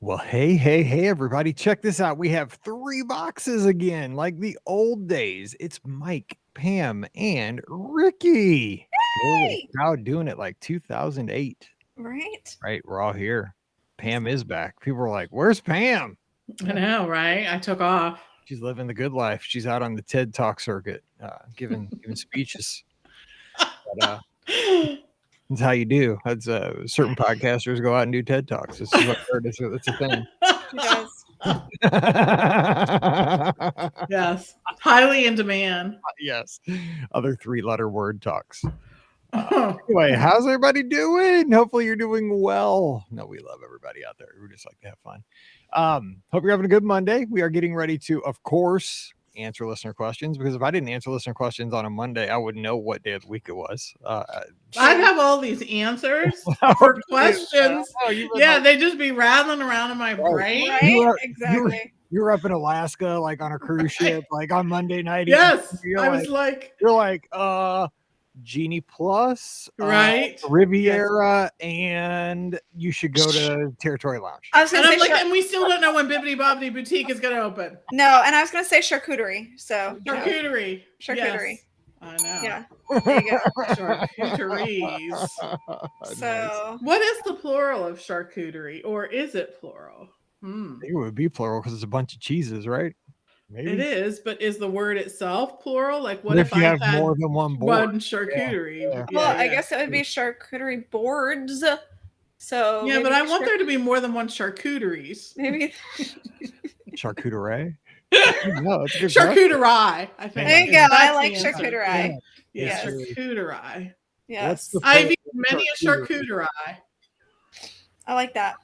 Well, hey, everybody. Check this out. We have 3 boxes again, like the old days. It's Mike, Pam, and Ricky. We're Hey! proud doing it like 2008. Right? Right? We're all here. Pam is back. People are like, where's Pam? I know, right? I took off. She's living the good life. She's out on the TED Talk circuit, giving speeches. But, that's how you do. That's certain podcasters go out and do TED Talks. This is what I heard. It's a thing. She does. Yes. Highly in demand. Yes. Other 3-letter word talks. Anyway, how's everybody doing? Hopefully you're doing well. No, we love everybody out there. We just like to have fun. Hope you're having a good Monday. We are getting ready to, of course, answer listener questions, because if I didn't answer listener questions on a Monday, I wouldn't know what day of the week it was. I have all these answers for questions. Yeah, they just be rattling around in my brain. Right? Exactly. You were up in Alaska, like on a cruise ship, like on Monday night. Yes. I was like, you're like, Genie Plus, right? Riviera, and you should go to Territory Lounge. I was gonna say and we still don't know when Bibbidi Bobbidi Boutique is going to open. No, and I was gonna say charcuterie. So Charcuterie. Charcuterie. Yes. I know. Yeah. There you go. Charcuteries. So what is the plural of charcuterie, or is it plural? It would be plural because it's a bunch of cheeses, right? Maybe it is, but is the word itself plural? Like, what if you I have had more than one board? One charcuterie. Yeah. well, I guess it would be charcuterie boards. So yeah, but I want there to be more than one charcuteries. Maybe charcuterie. No, it's a good charcuterie. I think. There you go. I like charcuterie. Yes, charcuterie. Yes, I've eaten many a charcuterie. I like that.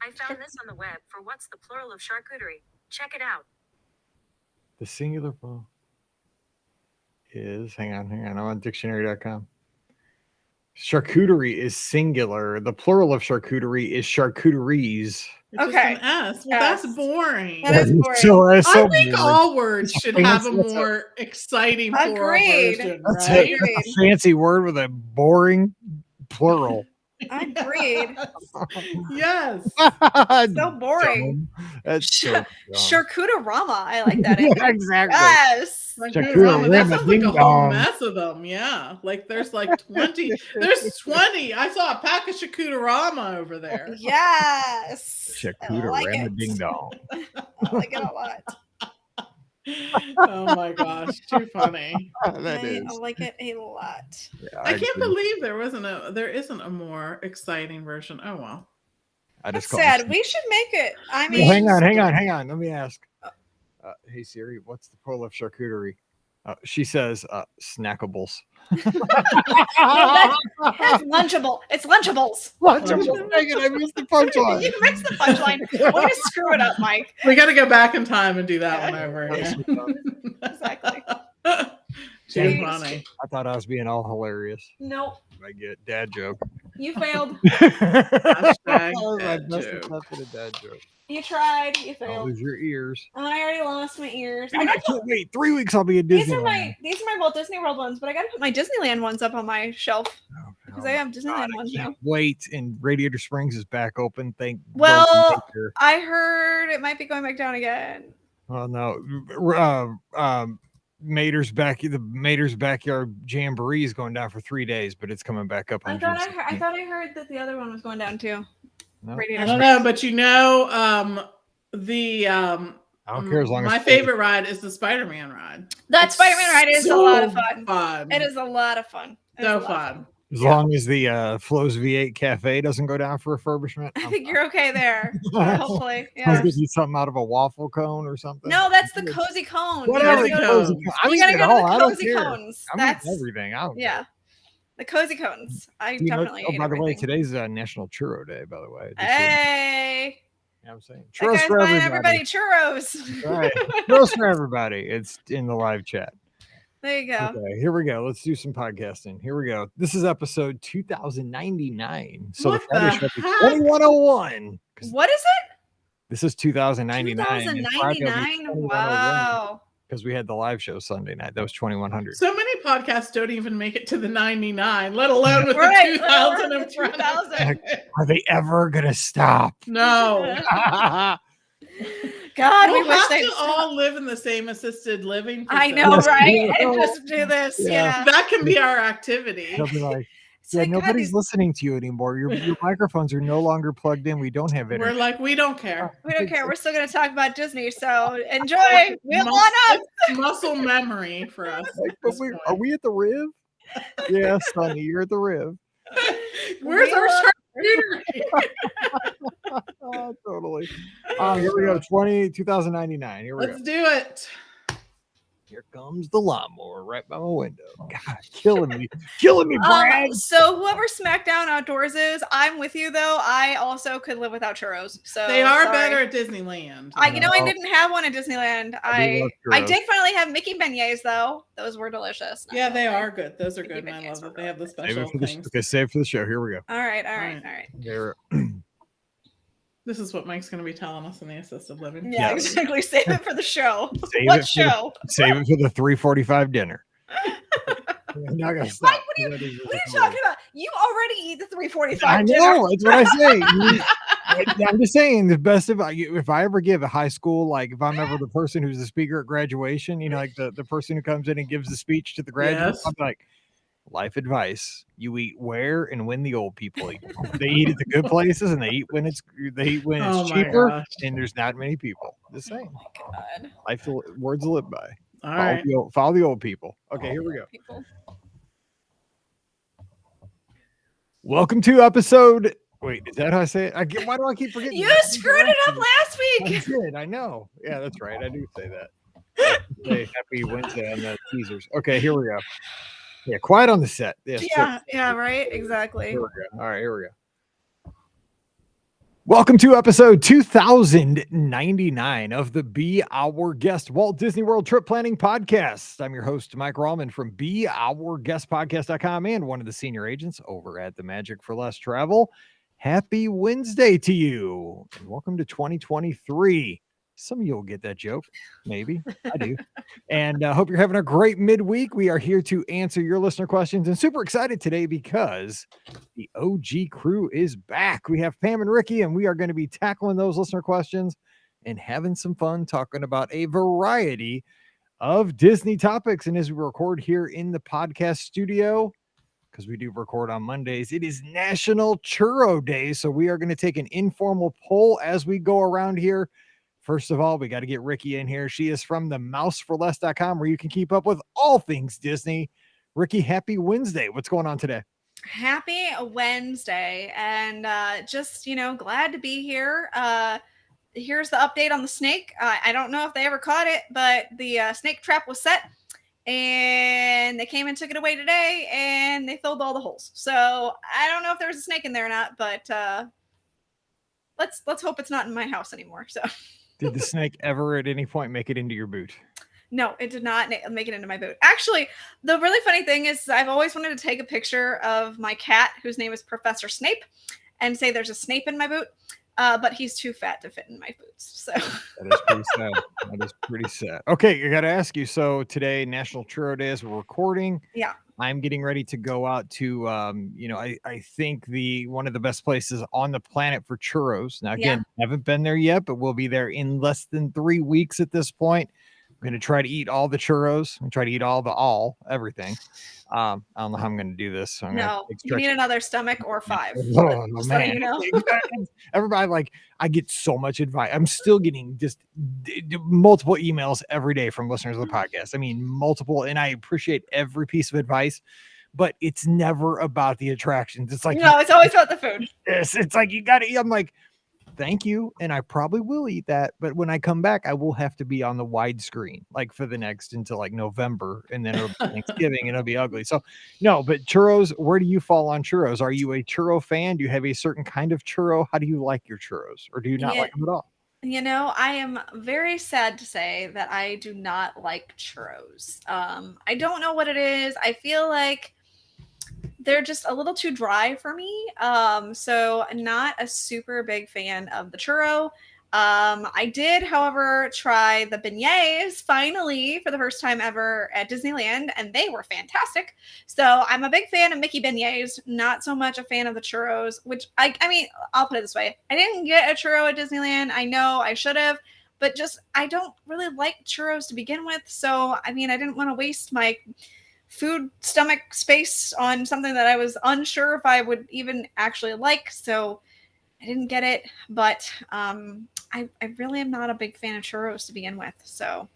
I found this on the web for what's the plural of charcuterie. Check it out. The singular plural is, hang on, I'm on dictionary.com. Charcuterie is singular. The plural of charcuterie is charcuteries. Okay. Well, that's boring. That is boring. So I think all words should have a more exciting plural version, That's right? a fancy word with a boring plural. Agreed. Yes. So boring. That's so Charcuterama. I like that. Yeah, exactly. Yes. That sounds like a whole mess of them. Yeah. Like there's like 20. There's 20. I saw a pack of Charcuterama over there. Yes. Charcuterama ding dong. I like it a lot. Oh my gosh, too funny. I like it a lot. Yeah, I can't believe there isn't a more exciting version. Oh well. That's sad. We should make it. I mean, well, hang on. Let me ask. Hey Siri, what's the plural of charcuterie? She says snackables. That's lunchable. It's lunchables. Lunchables. I missed the punchline. You missed the punchline. Way to screw it up, Mike. We got to go back in time and do that one over again. Exactly. Too funny. I thought I was being all hilarious. Nope. I get dad joke. You failed. Hashtag I dad messed joke. up with a dad joke. You tried. You I'll failed. lose your ears. I already lost my ears. I can't wait. 3 weeks I'll be at Disneyland. These are my Walt Disney World ones, but I got to put my Disneyland ones up on my shelf because I have Disneyland ones now. Wait, and Radiator Springs is back open. Well, I heard it might be going back down again. Well, no. Mater's Backyard Jamboree is going down for 3 days, but it's coming back up. I thought I heard that the other one was going down too. No. I don't know, but I don't care as long as my favorite ride is the Spider-Man ride. That Spider-Man ride is a lot of fun. It is a lot of fun. So fun. As long as the Flo's V8 Cafe doesn't go down for refurbishment. I think you're okay there. Hopefully. Yeah. Give you something out of a waffle cone or something. No, that's the cozy cone. Whatever. You gotta go to the cozy cones. That's everything. The cozy cones. I definitely by the way, today's National Churro Day, by the way. Hey. I'm saying churros for everybody. Churros. Right. Churros for everybody. It's in the live chat. There you go. Okay, here we go. Let's do some podcasting. Here we go. This is episode 2099. So the Friday show is 2101. What is it? This is 2099. 2099. Wow. because we had the live show Sunday night. That was 2100. So many podcasts don't even make it to the 99, let alone with Right, the 2000 in front of it. Are they ever gonna stop? No. God, We'll we wish have they to all live in the same assisted living I facility. know, Yes. right? Yeah. And just do this. Yeah. That can be our activity. They'll be like, It's yeah, like, God, nobody's these- listening to you anymore. Your microphones are no longer plugged in. We don't have We're internet. like, we don't care. we don't care. We're still going to talk about Disney. So enjoy. Wheel on up. It's muscle memory for us. Like, at but this are point. we at the Riv? Yeah, Sonny, you're at the Riv. Where's Wheel our on- charcuterie? Oh, totally. Here we go. 2099. Here we Let's go. do it. Here comes the lawnmower right by my window. God, killing me, Brad. So whoever SmackDown Outdoors is, I'm with you though. I also could live without churros. So They are sorry. better at Disneyland. I No. didn't have one at Disneyland. I do love I churros. did finally have Mickey beignets though. Those were delicious. Yeah, they are good. Those are Mickey good. And I beignets love were that they have the Save special it for the, things. okay, save it for the show. Here we go. All right. Here. This is what Mike's going to be telling us in the assisted living. Yeah, Yes. exactly. Save it for the show. Save What it for show? Save it for the 3:45 dinner. I'm not gonna stop. Mike, what are you talking about? You already eat the 3:45 I dinner. know. That's what I say. I'm just saying the best if I ever give a high school, like if I'm ever the person who's the speaker at graduation, like the person who comes in and gives the speech to the graduates, Yes. I'm like, life advice: you eat where and when the old people eat. They eat at the good places, and they eat when it's Oh my cheaper, gosh. and there's not many people. Just saying, God. words to live by. All right. Follow the old people. Okay, here we go. People. Welcome to episode. Wait, is that how I say it? Why do I keep forgetting? You that? screwed it up last I week. did. I know. Yeah, that's right. I do say that. Say happy Wednesday on the teasers. Okay, here we go. Yeah, quiet on the set. Yeah, right. Exactly. Here we go. All right, here we go. Welcome to episode 2099 of the Be Our Guest Walt Disney World Trip Planning Podcast. I'm your host, Mike Rallman from BeOurGuestPodcast.com and one of the senior agents over at the Magic for Less Travel. Happy Wednesday to you, and welcome to 2023. Some of you will get that joke. Maybe. I do. And hope you're having a great midweek. We are here to answer your listener questions and super excited today because the OG crew is back. We have Pam and Ricky, and we are going to be tackling those listener questions and having some fun talking about a variety of Disney topics. And as we record here in the podcast studio, because we do record on Mondays, it is National Churro Day. So we are going to take an informal poll as we go around here. First of all, we got to get Ricky in here. She is from the mouseforless.com, where you can keep up with all things Disney. Ricky, happy Wednesday. What's going on today? Happy Wednesday, and just glad to be here. Here's the update on the snake. I don't know if they ever caught it, but the snake trap was set, and they came and took it away today, and they filled all the holes. So I don't know if there was a snake in there or not, but let's hope it's not in my house anymore. So. Did the snake ever at any point make it into your boot? No, it did not make it into my boot. Actually, the really funny thing is I've always wanted to take a picture of my cat, whose name is Professor Snape, and say there's a Snape in my boot, but he's too fat to fit in my boots. So that is pretty sad. That is pretty sad. Okay, I got to ask you. So today, National Churro Day, as we're recording. Yeah. I'm getting ready to go out to, I think one of the best places on the planet for churros. Now, again, haven't been there yet, but we'll be there in less than 3 weeks at this point. I'm going to try to eat all the churros and try to eat everything. I don't know how I'm going to do this. So you need another stomach or 5. Oh, Just man. letting you know. Everybody, I get so much advice. I'm still getting just multiple emails every day from listeners of the podcast. I mean, multiple, and I appreciate every piece of advice, but it's never about the attractions. It's like, no, it's always about the food. It's like, you got to eat. I'm like, thank you. And I probably will eat that. But when I come back, I will have to be on the widescreen, for the next until November. And then it'll be Thanksgiving and it'll be ugly. So no, but churros, where do you fall on churros? Are you a churro fan? Do you have a certain kind of churro? How do you like your churros? Or do you not like them at all? I am very sad to say that I do not like churros. I don't know what it is. I feel like they're just a little too dry for me. So not a super big fan of the churro. I did, however, try the beignets finally for the first time ever at Disneyland, and they were fantastic. So I'm a big fan of Mickey beignets, not so much a fan of the churros, which I mean, I'll put it this way. I didn't get a churro at Disneyland. I know I should have, but just I don't really like churros to begin with. So, I mean, I didn't want to waste my food stomach space on something that I was unsure if I would even actually like. So I didn't get it, but I really am not a big fan of churros to begin with. So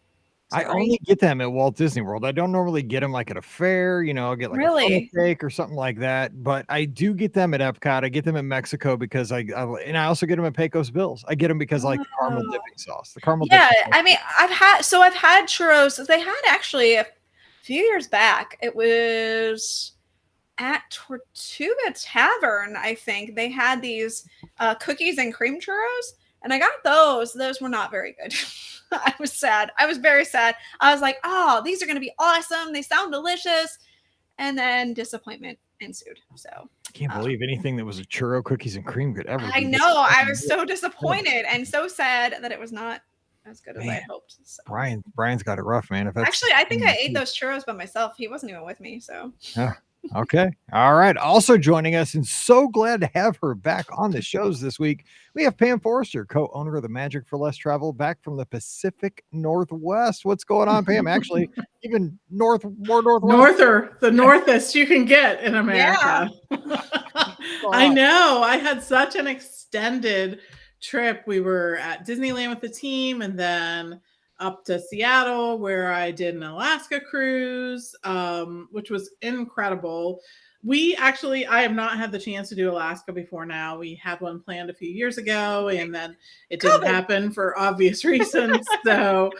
I only get them at Walt Disney World. I don't normally get them like at a fair, I'll get like a steak or something like that. But I do get them at Epcot. I get them in Mexico because I also get them at Pecos Bills. I get them because I like the caramel dipping sauce. The caramel. Yeah, I mean, I've had churros. They had actually a few years back. It was at Tortuga Tavern, I think. They had these cookies and cream churros, and I got those. Those were not very good. I was sad. I was very sad. I was like, oh, these are going to be awesome. They sound delicious. And then disappointment ensued. So I can't believe anything that was a churro, cookies, and cream could ever. I know. I was so disappointed and so sad that it was not as good as I hoped. So. Brian's got it rough, man. Actually, I think I ate those churros by myself. He wasn't even with me. So. Okay. All right. Also joining us, and so glad to have her back on the shows this week, we have Pam Forrester, co-owner of the Magic for Less Travel, back from the Pacific Northwest. What's going on, Pam? Actually, even more northwest. The northest you can get in America. Yeah. I know. I had such an extended trip. We were at Disneyland with the team, and then up to Seattle, where I did an Alaska cruise, which was incredible. I have not had the chance to do Alaska before now. We had one planned a few years ago, and then it didn't happen for obvious reasons. So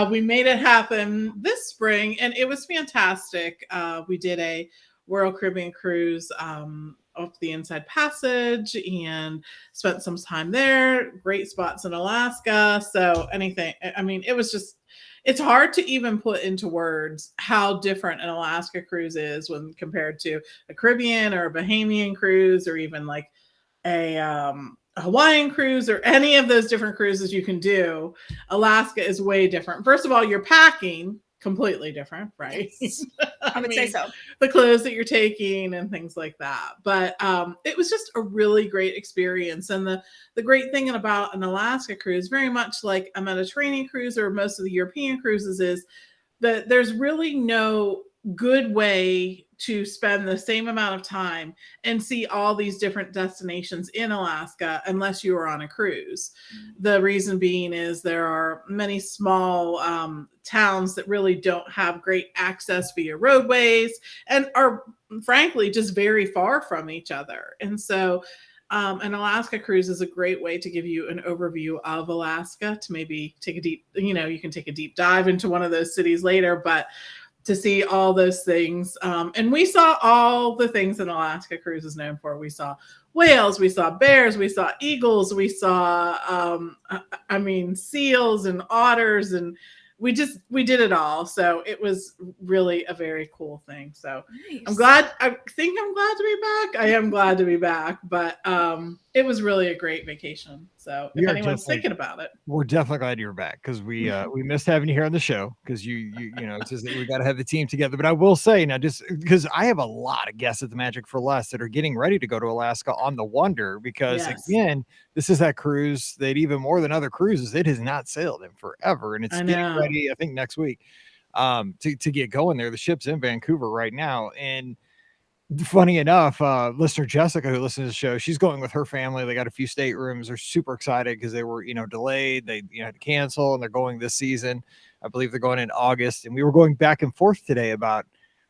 we made it happen this spring, and it was fantastic. We did a Royal Caribbean cruise up the Inside Passage and spent some time there. Great spots in Alaska. So it's hard to even put into words how different an Alaska cruise is when compared to a Caribbean or a Bahamian cruise, or even like a Hawaiian cruise, or any of those different cruises you can do. Alaska is way different. First of all, you're packing completely different, right? Yes. I would say so. The clothes that you're taking and things like that. But it was just a really great experience. And the great thing about an Alaska cruise, very much like a Mediterranean cruise or most of the European cruises, is that there's really no good way to spend the same amount of time and see all these different destinations in Alaska unless you are on a cruise. The reason being is there are many small towns that really don't have great access via roadways and are frankly just very far from each other. And so an Alaska cruise is a great way to give you an overview of Alaska, to maybe take a deep, you can take a deep dive into one of those cities later, but to see all those things. And we saw all the things an Alaska cruise is known for. We saw whales, we saw bears, we saw eagles, we saw, seals and otters, and we did it all. So it was really a very cool thing. So nice. I'm glad to be back. I am glad to be back, but it was really a great vacation. So if anyone's thinking about it, we're definitely glad you're back, because we missed having you here on the show, because you it's just that we got to have the team together. But I will say now, just because I have a lot of guests at the Magic for Less that are getting ready to go to Alaska on the Wonder, because again, this is that cruise that, even more than other cruises, it has not sailed in forever, and it's getting ready, I think, next week to get going there. The ship's in Vancouver right now, and funny enough, listener Jessica, who listens to the show, she's going with her family. They got a few staterooms. They're super excited because they were, delayed. They had to cancel, and they're going this season. I believe they're going in August. And we were going back and forth today about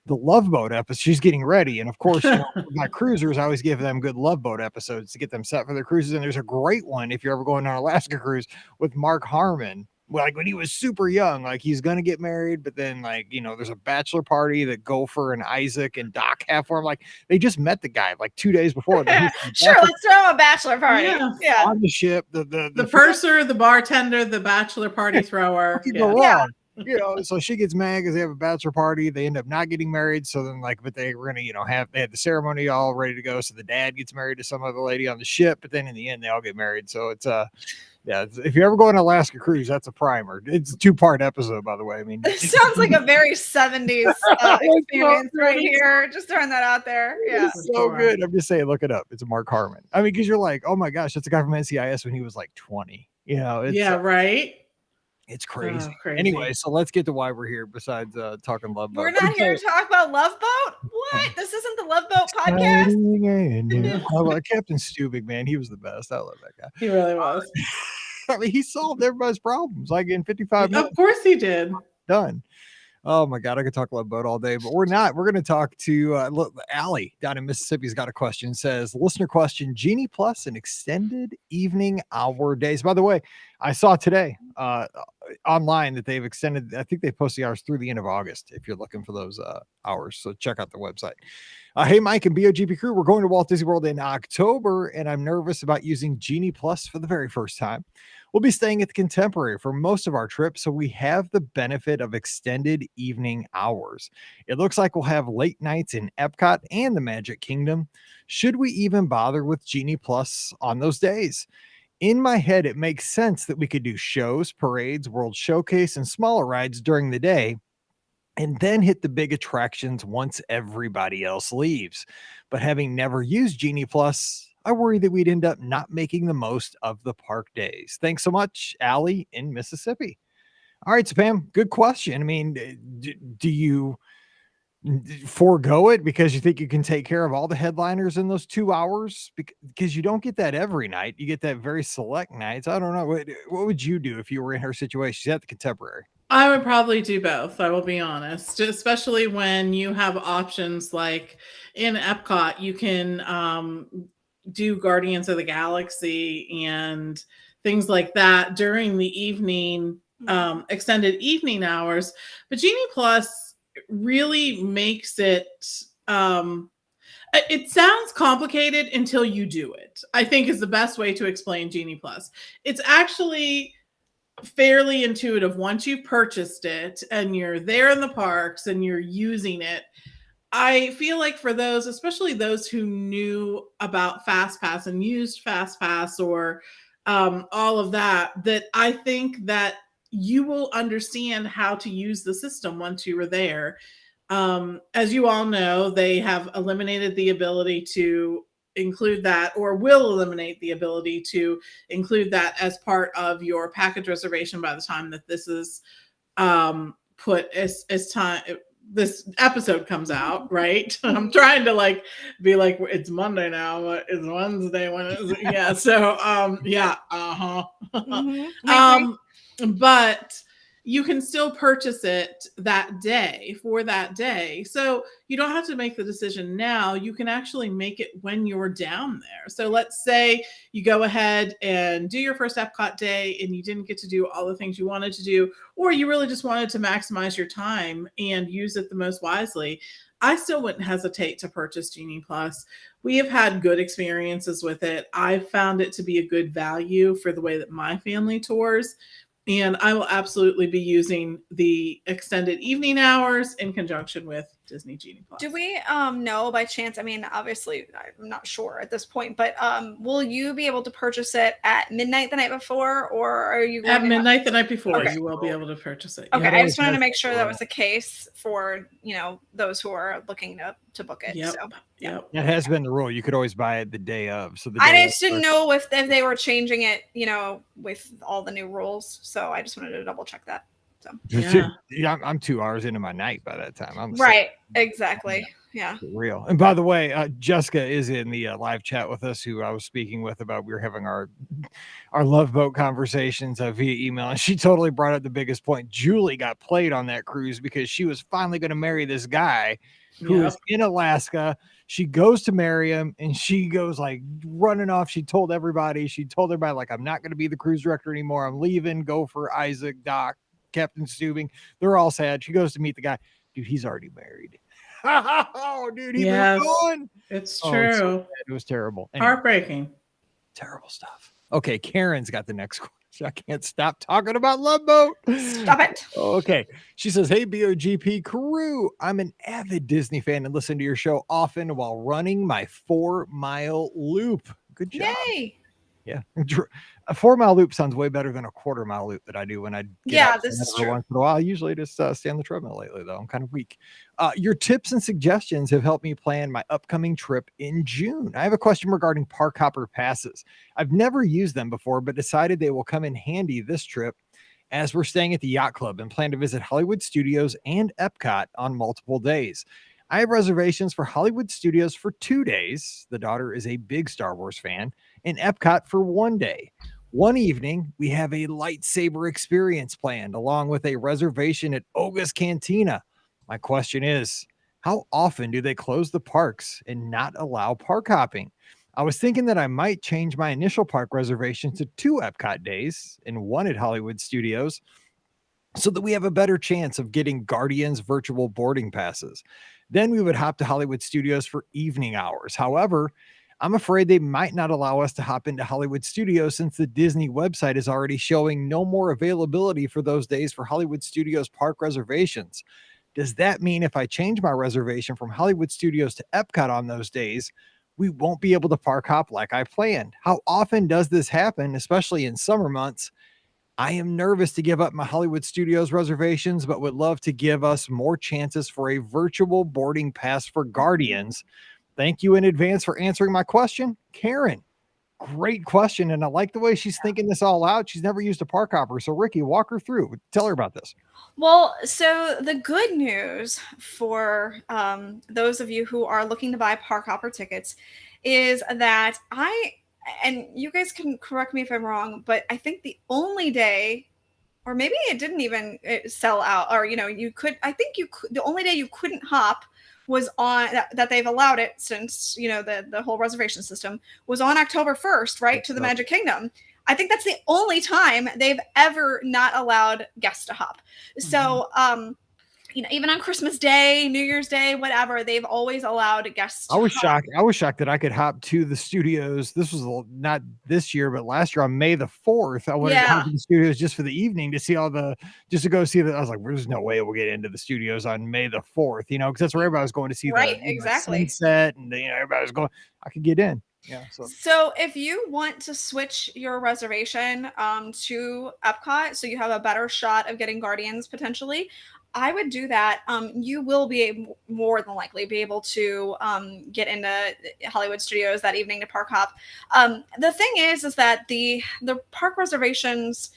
the Love Boat episode. She's getting ready. And of course, my cruisers, I always give them good Love Boat episodes to get them set for their cruises. And there's a great one, if you're ever going on an Alaska cruise, with Mark Harmon. Like when he was super young, like he's going to get married, but then there's a bachelor party that Gopher and Isaac and Doc have for him. Like they just met the guy like 2 days before. Sure, let's throw a bachelor party. Yeah. On the ship, the purser, the bartender, the bachelor party thrower. So she gets mad because they have a bachelor party. They end up not getting married. So then but they were going to, they had the ceremony all ready to go. So the dad gets married to some other lady on the ship, but then in the end, they all get married. So it's Yeah, if you ever go on an Alaska cruise, that's a primer. It's a 2-part episode, by the way. I mean, It sounds like a very 70s experience right here. Just throwing that out there. Yeah. It's so good. I'm just saying, look it up. It's Mark Harmon. I mean, because you're like, oh my gosh, that's a guy from NCIS when he was like 20. You know, it's, right. It's crazy. Oh, crazy. Anyway, so let's get to why we're here besides talking Love Boat. We're not here to talk about Love Boat? What? This isn't the Love Boat podcast? Well, Captain Stubing, man, he was the best. I love that guy. He really was. I mean, he solved everybody's problems like in 55 minutes. Of course he did. Done. Oh my God, I could talk Love Boat all day, but we're not. We're going to talk to Allie down in Mississippi's got a question. Says, listener question, Genie Plus and extended evening hour days. By the way, I saw today online that they've extended, I think they post the hours through the end of August if you're looking for those hours. So check out the website. Hey, Mike and BOGP crew, we're going to Walt Disney World in October, and I'm nervous about using Genie Plus for the very first time. We'll be staying at the Contemporary for most of our trip, so we have the benefit of extended evening hours. It looks like we'll have late nights in Epcot and the Magic Kingdom. Should we even bother with Genie Plus on those days? In my head, it makes sense that we could do shows, parades, World Showcase, and smaller rides during the day, and then hit the big attractions once everybody else leaves. But having never used Genie Plus, I worry that we'd end up not making the most of the park days. Thanks so much, Allie in Mississippi. All right, so Pam, good question. I mean, do you forego it because you think you can take care of all the headliners in those 2 hours? Because you don't get that every night. You get that very select nights. I don't know. What would you do if you were in her situation? She's at the Contemporary. I would probably do both. I will be honest, especially when you have options like in Epcot, you can do Guardians of the Galaxy and things like that during the evening, extended evening hours. But Genie Plus really makes it, it sounds complicated until you do it, I think is the best way to explain Genie Plus. It's actually fairly intuitive once you've purchased it and you're there in the parks and you're using it. I feel like for those, especially those who knew about FastPass and used FastPass or all of that, that I think that you will understand how to use the system once you were there. As you all know, they have eliminated the ability to include that, or will eliminate the ability to include that as part of your package reservation by the time that this is put as time this episode comes out, right? I'm trying to be like, it's Monday now, but it's Wednesday when it's so but you can still purchase it that day for that day. So you don't have to make the decision now. You can actually make it when you're down there. So let's say you go ahead and do your first Epcot day and you didn't get to do all the things you wanted to do, or you really just wanted to maximize your time and use it the most wisely. I still wouldn't hesitate to purchase Genie Plus. We have had good experiences with it. I found it to be a good value for the way that my family tours. And I will absolutely be using the extended evening hours in conjunction with Disney Genie Plus. Do we know by chance? I mean, obviously, I'm not sure at this point, but will you be able to purchase it at midnight the night before, or are you at midnight the night before? Okay. You will be able to purchase it. Okay, Yeah. I just wanted to make sure that was the case for those who are looking to book it. Yep. So Yep. That has been the rule. You could always buy it the day of. So I just didn't know if they were changing it, with all the new rules. So I just wanted to double check that. So I'm 2 hours into my night by that time. I'm right, exactly. Yeah. Real. And by the way, Jessica is in the live chat with us, who I was speaking with about. We were having our Love Boat conversations via email, and she totally brought up the biggest point. Julie got played on that cruise because she was finally going to marry this guy who is in Alaska. She goes to marry him, and she goes running off. She told everybody, I'm not going to be the cruise director anymore. I'm leaving. Gopher, Isaac, Doc, Captain Stubing. They're all sad. She goes to meet the guy. Dude, he's already married. Oh, dude, he was gone. It's true. It was terrible. Anyway, Heartbreaking. Terrible stuff. Okay, Karen's got the next question. I can't stop talking about Love Boat. Stop it. Okay. She says, hey, BOGP crew, I'm an avid Disney fan and listen to your show often while running my 4-mile loop. Good job. Yay. Yeah. A 4-mile loop sounds way better than a quarter-mile loop that I do when I get out this is every true. once in a while. I usually just stay on the treadmill lately, though. I'm kind of weak. Your tips and suggestions have helped me plan my upcoming trip in June. I have a question regarding park hopper passes. I've never used them before, but decided they will come in handy this trip as we're staying at the Yacht Club and plan to visit Hollywood Studios and Epcot on multiple days. I have reservations for Hollywood Studios for 2 days. The daughter is a big Star Wars fan. And Epcot for 1 day. One evening, we have a lightsaber experience planned along with a reservation at Oga's Cantina. My question is, how often do they close the parks and not allow park hopping? I was thinking that I might change my initial park reservation to 2 Epcot days and 1 at Hollywood Studios so that we have a better chance of getting Guardians virtual boarding passes. Then we would hop to Hollywood Studios for evening hours. However, I'm afraid they might not allow us to hop into Hollywood Studios since the Disney website is already showing no more availability for those days for Hollywood Studios park reservations. Does that mean if I change my reservation from Hollywood Studios to Epcot on those days, we won't be able to park hop like I planned? How often does this happen, especially in summer months? I am nervous to give up my Hollywood Studios reservations, but would love to give us more chances for a virtual boarding pass for Guardians. Thank you in advance for answering my question, Karen. Great question. And I like the way she's thinking this all out. She's never used a park hopper. So Ricky, walk her through. Tell her about this. Well, so the good news for those of you who are looking to buy park hopper tickets is that and you guys can correct me if I'm wrong, but I think the only day, or maybe it didn't even sell out, or, the only day you couldn't hop was on that they've allowed it since, the whole reservation system was on October 1st, right? To the Magic Kingdom. I think that's the only time they've ever not allowed guests to hop. So, even on Christmas Day, New Year's Day, whatever, they've always allowed guests to I was hop. shocked that I could hop to the studios. This was not this year, but last year on May the 4th, I wanted to hop to the studios just for the evening to see just to go see that. I was like, there's no way we'll get into the studios on May the 4th, because that's where everybody was going to see the sunset, and everybody was going. I could get in. Yeah. So if you want to switch your reservation to Epcot, so you have a better shot of getting Guardians potentially, I would do that. You will be more than likely be able to get into Hollywood Studios that evening to park hop. The thing is that the park reservations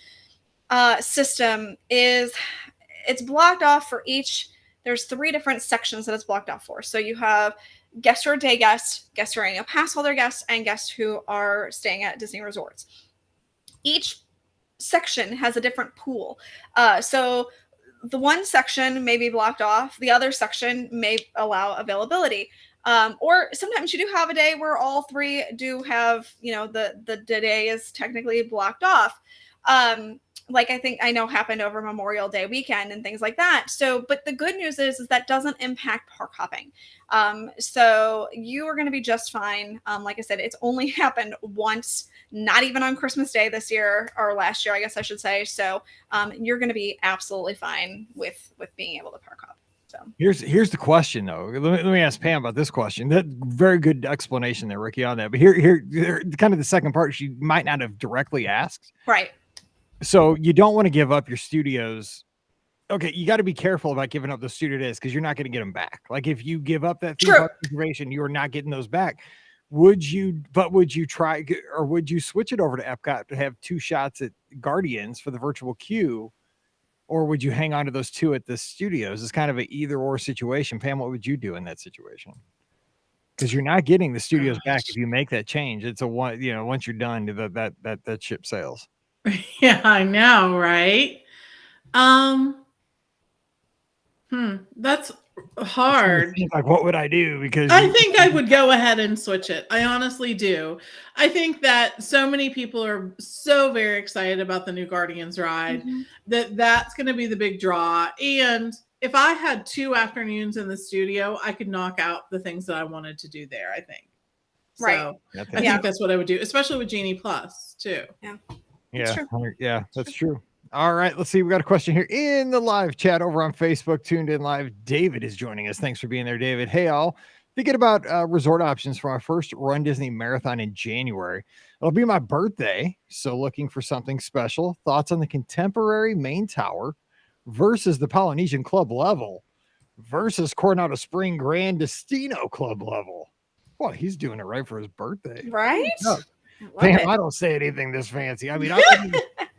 system it's blocked off for each. There's 3 different sections that it's blocked off for. So you have guests who are day guests, guests who are annual pass holder guests, and guests who are staying at Disney resorts. Each section has a different pool. So the one section may be blocked off. The other section may allow availability. Or sometimes you do have a day where all 3 do have, the day is technically blocked off. Like I know happened over Memorial Day weekend and things like that. So, but the good news is that doesn't impact park hopping. So you are going to be just fine. Like I said, it's only happened once, not even on Christmas Day this year or last year, I guess I should say. So you're going to be absolutely fine with being able to park hop. So here's the question though. Let me ask Pam about this question. That very good explanation there, Ricky, on that. But here kind of the second part she might not have directly asked. Right. So you don't want to give up your studios. Okay, you got to be careful about giving up the studio days because you're not going to get them back. Like if you give up that theme park reservation, you are not getting those back. Would you try, or would you switch it over to Epcot to have 2 shots at Guardians for the virtual queue? Or would you hang on to those 2 at the studios? It's kind of an either or situation. Pam, what would you do in that situation? Because you're not getting the studios back if you make that change. It's once you're done, that ship sails. Yeah, I know, right? That's hard. Like, what would I do? Because I think I would go ahead and switch it. I honestly do. I think that so many people are so very excited about the new Guardians ride that's going to be the big draw. And if I had 2 afternoons in the studio, I could knock out the things that I wanted to do there, I think. Right. So I think that's what I would do, especially with Genie Plus too. Yeah. Yeah, that's true. All right, let's see. We got a question here in the live chat over on Facebook. Tuned in live. David is joining us. Thanks for being there, David. Hey, all. Thinking about resort options for my first Run Disney Marathon in January. It'll be my birthday, so looking for something special. Thoughts on the contemporary main tower versus the Polynesian Club level versus Coronado Spring Grand Destino Club level. Well, he's doing it right for his birthday. Right? No. Damn, I don't say anything this fancy. I mean,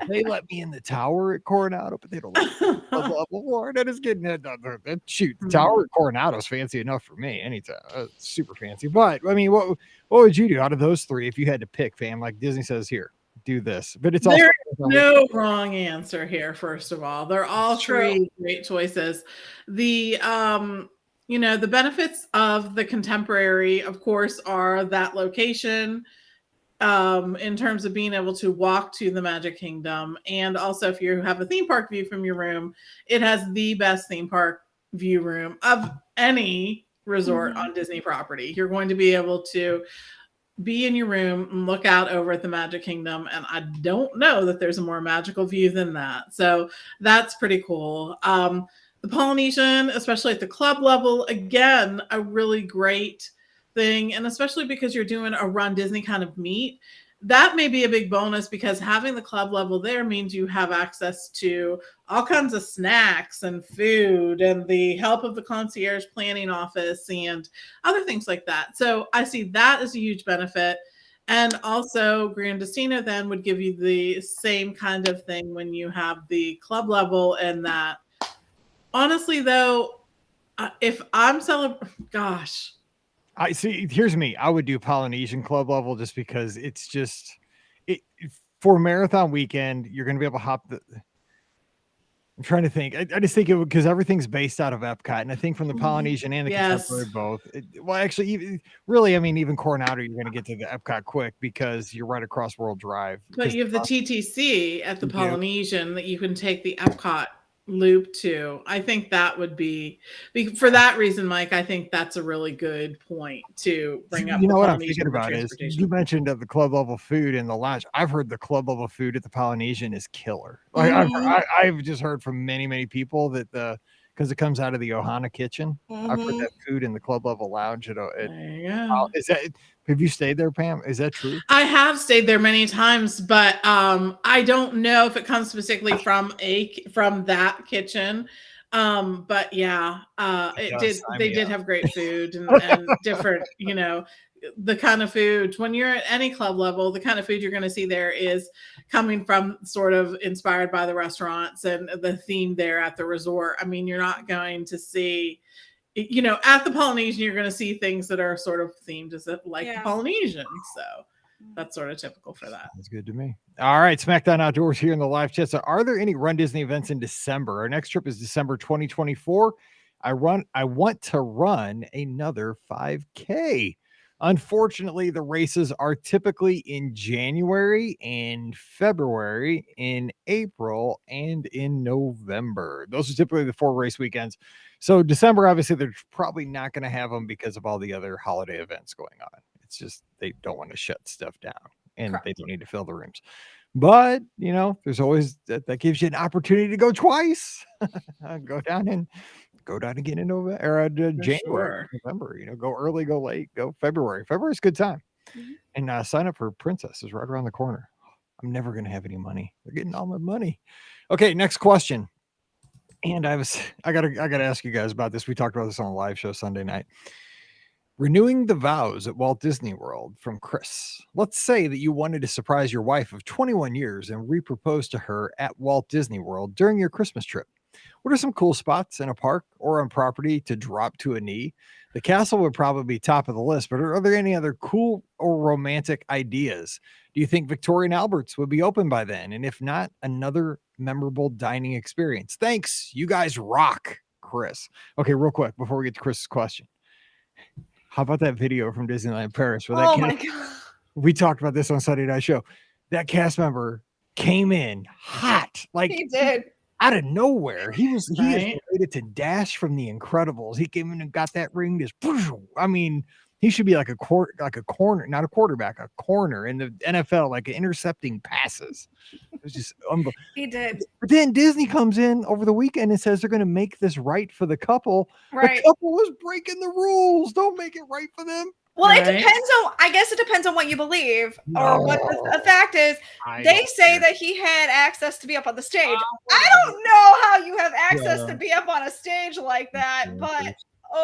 they let me in the tower at Coronado, but they don't let me in the club level. Lord, that is getting that shoot. The tower at Coronado is fancy enough for me anytime. Super fancy. But I mean, what would you do out of those three if you had to pick, fam? Like Disney says here, do this. But it's There's also no wrong answer here. First of all, they're all three great choices. The the benefits of the contemporary, of course, are that location. In terms of being able to walk to the Magic Kingdom. And also if you have a theme park view from your room, it has the best theme park view room of any resort on Disney property. You're going to be able to be in your room and look out over at the Magic Kingdom. And I don't know that there's a more magical view than that. So that's pretty cool. The Polynesian, especially at the club level, again, a really great thing, and especially because you're doing a Run Disney kind of meet, that may be a big bonus because having the club level there means you have access to all kinds of snacks and food and the help of the concierge planning office and other things like that. So I see that as a huge benefit. And also Grand Destino then would give you the same kind of thing when you have the club level. And that honestly though, if I'm gosh, I see. Here's me. I would do Polynesian Club level just because it's just for marathon weekend. You're going to be able to hop I'm trying to think. I just think it would because everything's based out of Epcot, and I think from the Polynesian and the contemporary both. Even Coronado, you're going to get to the Epcot quick because you're right across World Drive. But you have the TTC at the Polynesian that you can take the Epcot loop to. I think that would be for that reason, Mike. I think that's a really good point to bring up. You know what I'm thinking about is you mentioned the club level food in the lounge. I've heard the club level food at the Polynesian is killer. Like I've just heard from many people that because it comes out of the Ohana kitchen. I've heard that food in the club level lounge. Have you stayed there, Pam? Is that true? I have stayed there many times, but I don't know if it comes specifically from that kitchen. But yeah, they did have great food and different, the kind of food when you're at any club level, the kind of food you're going to see there is coming from sort of inspired by the restaurants and the theme there at the resort. I mean, you're not going to see, at the Polynesian, you're going to see things that are sort of themed as the Polynesian. So that's sort of typical for that. That's good to me. All right. SmackDown Outdoors here in the live chat. So are there any Run Disney events in December? Our next trip is December 2024. I want to run another 5K. Unfortunately, the races are typically in January and February, in April, and in November. Those are typically the 4 race weekends. So December, obviously, they're probably not going to have them because of all the other holiday events going on. It's just they don't want to shut stuff down, and they don't need to fill the rooms. But, there's always that gives you an opportunity to go twice. Go down again in November or January, November, go early, go late, go February. February's a good time. And sign up for Princess is right around the corner. I'm never going to have any money. They're getting all my money. Okay. Next question. And I gotta ask you guys about this. We talked about this on a live show Sunday night. Renewing the vows at Walt Disney World from Chris. Let's say that you wanted to surprise your wife of 21 years and repropose to her at Walt Disney World during your Christmas trip. What are some cool spots in a park or on property to drop to a knee? The castle would probably be top of the list, but are there any other cool or romantic ideas? Do you think Victoria and Albert's would be open by then? And if not, another memorable dining experience. Thanks. You guys rock, Chris. Okay, real quick before we get to Chris's question. How about that video from Disneyland Paris? Where that my God. We talked about this on Sunday Night Show. That cast member came in hot. Like He did. Out of nowhere. He is related to Dash from The Incredibles. He came in and got that ring. He should be like a corner, not a quarterback, a corner in the NFL, like intercepting passes. It was just He did. But then Disney comes in over the weekend and says they're going to make this right for the couple. Right. The couple was breaking the rules. Don't make it right for them. Well, Right. it depends on, I guess it depends on what you believe or what the No. fact is. I They don't say care. that he had access to be up on the stage. I whatever. don't know how you have access Yeah. to be up on a stage like that, but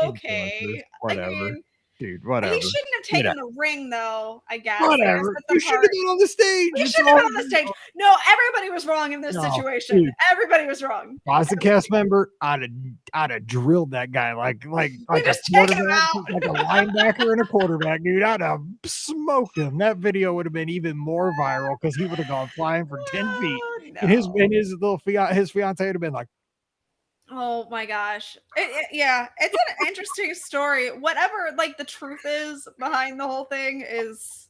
okay. Influencers, I whatever. mean, Dude, whatever. he shouldn't have taken the ring, though, I guess. Whatever. That's the You should have part. been on the stage. He It's should have been all- on the stage. No, everybody was wrong in this No, situation. dude. Everybody was wrong. If I was a cast member, I'd have drilled that guy like a just take him quarterback, out. like a linebacker and a quarterback, dude. I'd have smoked him. That video would have been even more viral because he would have gone flying for 10 feet. Oh, And his no. his fiance would have been like, Oh my gosh. Yeah, it's an interesting story. Whatever like the truth is behind the whole thing is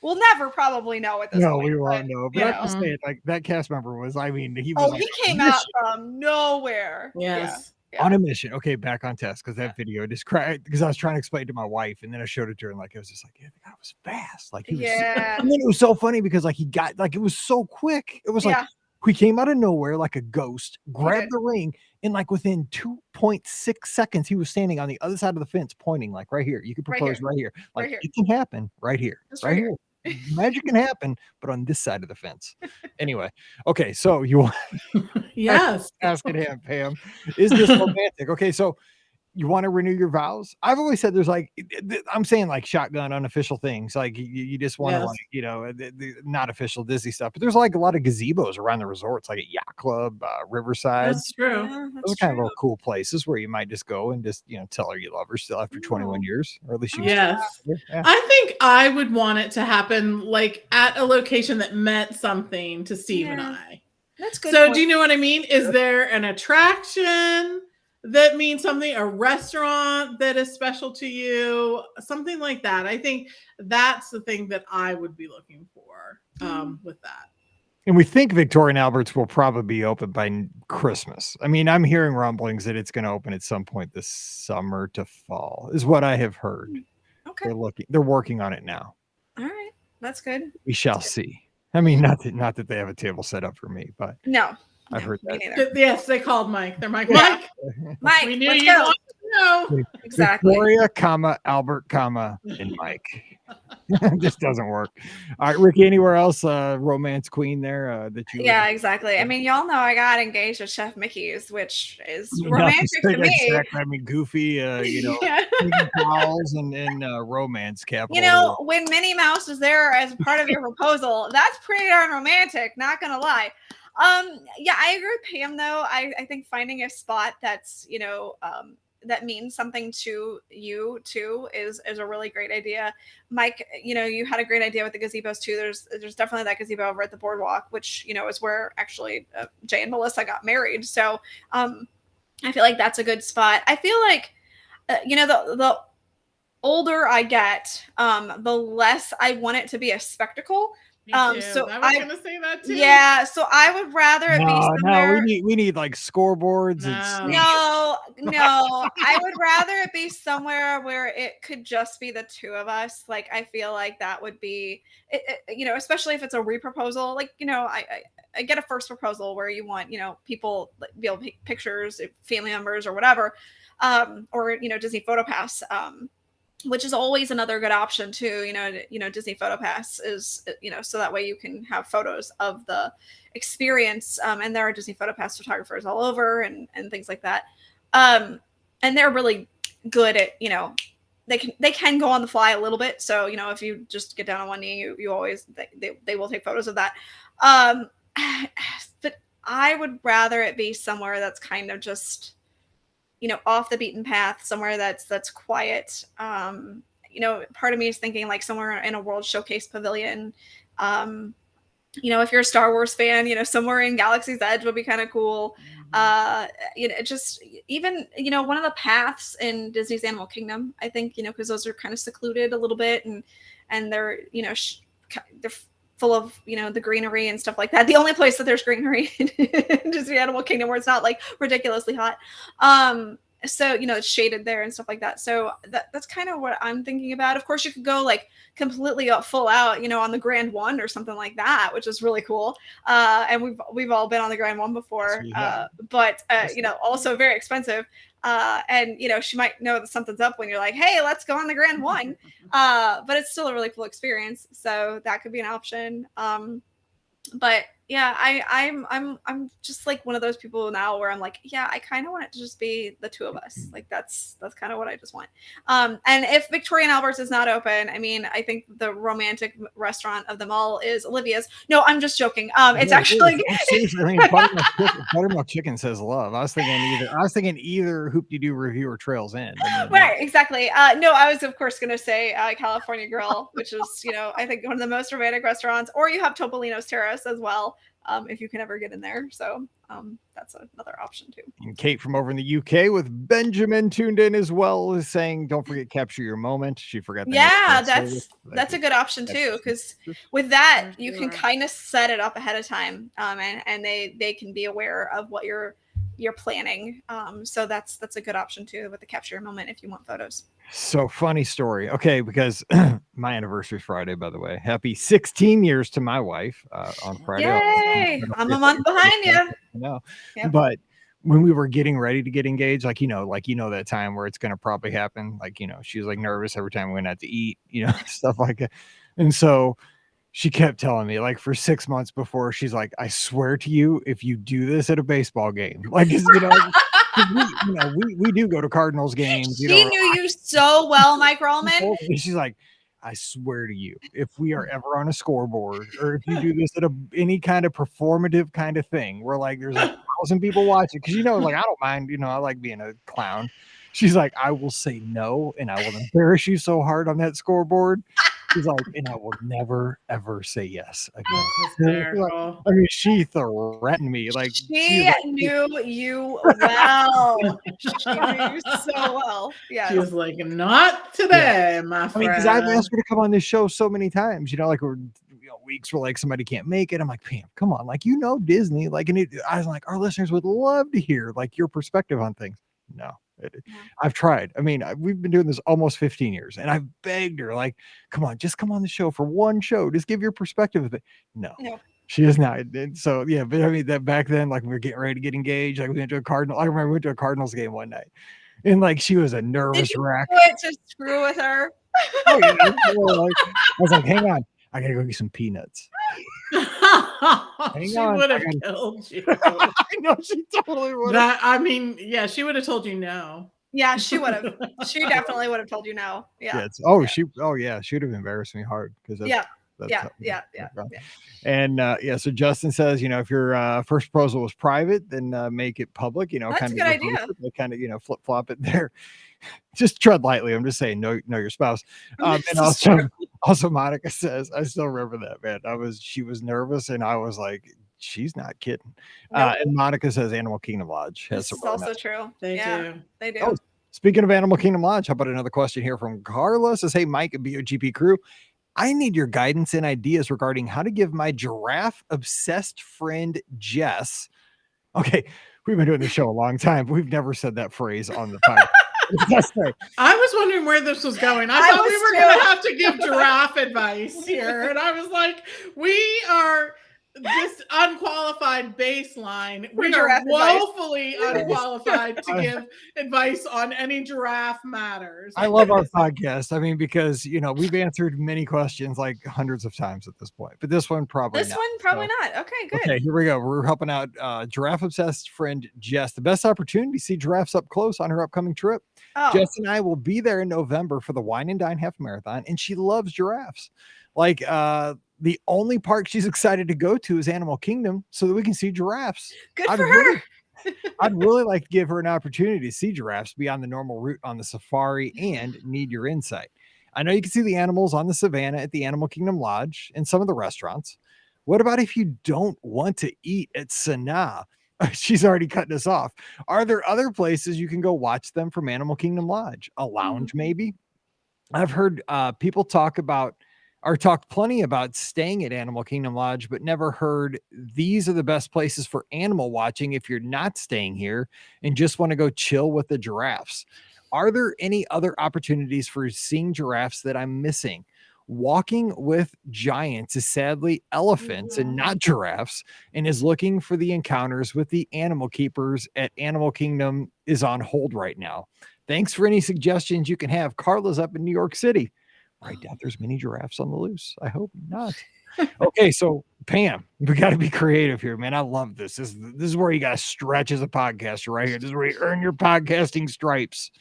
we'll never probably know at this no, point. we but, won't know. But you I'm know. just saying, like that cast member was. I mean, he was Oh, like, he came out from nowhere. Yes. Yeah. on a mission. Okay, back on task because that video just cried because I was trying to explain it to my wife, and then I showed it to her, and like it was just like, yeah, the guy was fast. Like he was, Yeah. and then it was so funny because like he got like it was so quick. It was like Yeah. he came out of nowhere like a ghost, grabbed did. the ring, and like within 2.6 seconds, he was standing on the other side of the fence, pointing like right here. You can Right propose here. right here. Like Right here. it can happen right here. Just right right here. Magic can happen, but on this side of the fence. Anyway, okay, so you want Yes. asking him, Pam, is this romantic? Okay, so you want to renew your vows? I've always said there's like, I'm saying like shotgun unofficial things. Like you just want to Yes. like, you know, the not official Disney stuff, but there's like a lot of gazebos around the resorts, like at Yacht Club, Riverside. That's true. Yeah, Those are that's kind of true. little cool places where you might just go and just, you know, tell her you love her still after 21 Oh. years, or at least you Yes. Yeah. I think I would want it to happen like at a location that meant something to Steve and Yeah. I. That's good. So point. do you know what I mean? Is there an attraction that means something, a restaurant that is special to you, something like that? I think that's the thing that I would be looking for with that. And we think Victoria and Albert's will probably be open by Christmas. I mean, I'm hearing rumblings that it's going to open at some point this summer to fall, is what I have heard. Okay. They're working on it now. All right. That's good. We shall see. I mean, not that they have a table set up for me, but No. I've heard me that. neither. Yes, they called Mike. They're Mike. Yeah. Mike, Mike, we knew let's you go. wanted to know. Exactly. Victoria, Albert, and Mike. Just doesn't work. All right, Ricky, anywhere else romance queen there that you Yeah, exactly. I mean, y'all know I got engaged with Chef Mickey's, which is Nothing romantic to me. exact. I mean, goofy, you know, Yeah. towels and romance capital. You know, when Minnie Mouse is there as part of your proposal, that's pretty darn romantic, not gonna lie. Yeah, I agree with Pam though. I think finding a spot that's, you know, that means something to you too is a really great idea. Mike, you know, you had a great idea with the gazebos too. There's definitely that gazebo over at the boardwalk, which, you know, is where actually Jay and Melissa got married. So I feel like that's a good spot. I feel like, you know, the older I get, the less I want it to be a spectacle. Me too. So I was gonna say that too. Yeah, so I would rather it be No, somewhere. we need like scoreboards. No. No, I would rather it be somewhere where it could just be the two of us. Like, I feel like that would be, you know, especially if it's a reproposal. Like, you know, I get a first proposal where you want, you know, people be able to take pictures, family members or whatever, or, you know, Disney PhotoPass, which is always another good option too. You know, Disney PhotoPass is, you know, so that way you can have photos of the experience. And there are Disney PhotoPass photographers all over and things like that. And they're really good at, you know, they can go on the fly a little bit. So, you know, if you just get down on one knee, you always, they will take photos of that. But I would rather it be somewhere that's kind of just, you know, off the beaten path, somewhere that's quiet. You know, part of me is thinking like somewhere in a World Showcase pavilion. You know, if you're a Star Wars fan, you know, somewhere in Galaxy's Edge would be kind of cool. You know, just even, you know, one of the paths in Disney's Animal Kingdom, I think, you know, because those are kind of secluded a little bit and they're, you know, they're full of, you know, the greenery and stuff like that. The only place that there's greenery in Disney Animal Kingdom where it's not like ridiculously hot. So, it's shaded there and stuff like that. So that's kind of what I'm thinking about. Of course, you could go like completely full out, on the Grand One or something like that, which is really cool. And we've all been on the Grand One before, but also very expensive. And she might know that something's up when you're like, hey, let's go on the Grand One. But it's still a really cool experience. So that could be an option. But yeah, I'm just like one of those people now where I'm like, yeah, I kind of want it to just be the two of us. Like that's kind of what I just want. And if Victoria and Albert's is not open, I mean, I think the romantic restaurant of them all is Olivia's. No, I'm just joking. It's actually seriously, I mean, buttermilk chicken says love. I was thinking either Hoop-de-Doo Review or Trails End. Right, exactly. No, I was of course going to say California Grill, which is I think one of the most romantic restaurants. Or you have Topolino's Terrace as well. If you can ever get in there. So that's another option too. And Kate from over in the UK with Benjamin tuned in as well is saying, don't forget capture your moment. She forgot. Yeah, that's a good option too. Because with that, you can kind of set it up ahead of time. And they can be aware of what you're planning. So that's a good option too with the capture your moment if you want photos. So funny story. Okay, because my anniversary is Friday, by the way. Happy 16 years to my wife on Friday. Yay! I'm a month behind you. I know. Yep. But when we were getting ready to get engaged, that time where it's going to probably happen, she was like nervous every time we went out to eat, stuff like that. And so she kept telling me, like, for 6 months before, she's like, I swear to you, if you do this at a baseball game, like, we do go to Cardinals games. She knew you so well, Mike Rollman. She's like, I swear to you, if we are ever on a scoreboard or if you do this at any kind of performative kind of thing, where like there's 1,000 people watching, because I don't mind, I like being a clown. She's like, I will say no, and I will embarrass you so hard on that scoreboard. She's like, and I will never ever say yes again. I mean, she threatened me. Like she knew you well. She knew you so well. Yeah. She was like, not today, my friend. I mean, because I've asked her to come on this show so many times. Like we're weeks where like somebody can't make it. I'm like, Pam, come on, like Disney. Like, and I was like, our listeners would love to hear like your perspective on things. No. I've tried. I mean, we've been doing this almost 15 years, and I've begged her, like, come on, just come on the show for one show. Just give your perspective of it. No, she is not. And so, yeah, but I mean, that back then, like, we were getting ready to get engaged. Like, we went to a Cardinal. I remember we went to a Cardinals game one night, and like, she was a nervous wreck. To screw with her. Oh, yeah. I was like, hang on, I gotta go get some peanuts. She would have killed you. I know she totally would. She would have told you no. Yeah, she would have. She definitely would have told you no. Yeah. She would have embarrassed me hard because yeah. And so Justin says, if your first proposal was private, then make it public. That's a good idea. Kind of flip flop it there. Just tread lightly. I'm just saying, know your spouse. And also Monica says, I still remember that, man. She was nervous, and I was like, she's not kidding. Nope. And Monica says Animal Kingdom Lodge has this is also true. They do. Oh, speaking of Animal Kingdom Lodge, how about another question here from Carla? Says, hey, Mike and BOGP crew, I need your guidance and ideas regarding how to give my giraffe obsessed friend Jess. Okay, we've been doing this show a long time, but we've never said that phrase on the podcast. I was wondering where this was going. I thought we were going to have to give giraffe advice here. And I was like, we are this unqualified baseline. We are woefully unqualified to give advice on any giraffe matters. I love our podcast. I mean, because, we've answered many questions like hundreds of times at this point, but this one probably not. Okay, good. Okay, here we go. We're helping out giraffe obsessed friend Jess. The best opportunity to see giraffes up close on her upcoming trip. Jess and I will be there in November for the Wine and Dine Half Marathon, and she loves giraffes. Like, the only park she's excited to go to is Animal Kingdom so that we can see giraffes. Good for her. I'd really like to give her an opportunity to see giraffes beyond the normal route on the safari and need your insight. I know you can see the animals on the savannah at the Animal Kingdom Lodge and some of the restaurants. What about if you don't want to eat at Sanaa? She's already cutting us off. Are there other places you can go watch them from Animal Kingdom Lodge? A lounge, maybe? I've heard people talk about Or talked plenty about staying at Animal Kingdom Lodge, but never heard these are the best places for animal watching if you're not staying here and just want to go chill with the giraffes. Are there any other opportunities for seeing giraffes that I'm missing? Walking with giants is sadly elephants and not giraffes, and is looking for the encounters with the animal keepers at Animal Kingdom is on hold right now. Thanks for any suggestions you can have. Carla's up in New York City. I doubt there's many giraffes on the loose. I hope not. Okay, so Pam, we got to be creative here, man. I love this. This is where you got to stretch as a podcaster right here. This is where you earn your podcasting stripes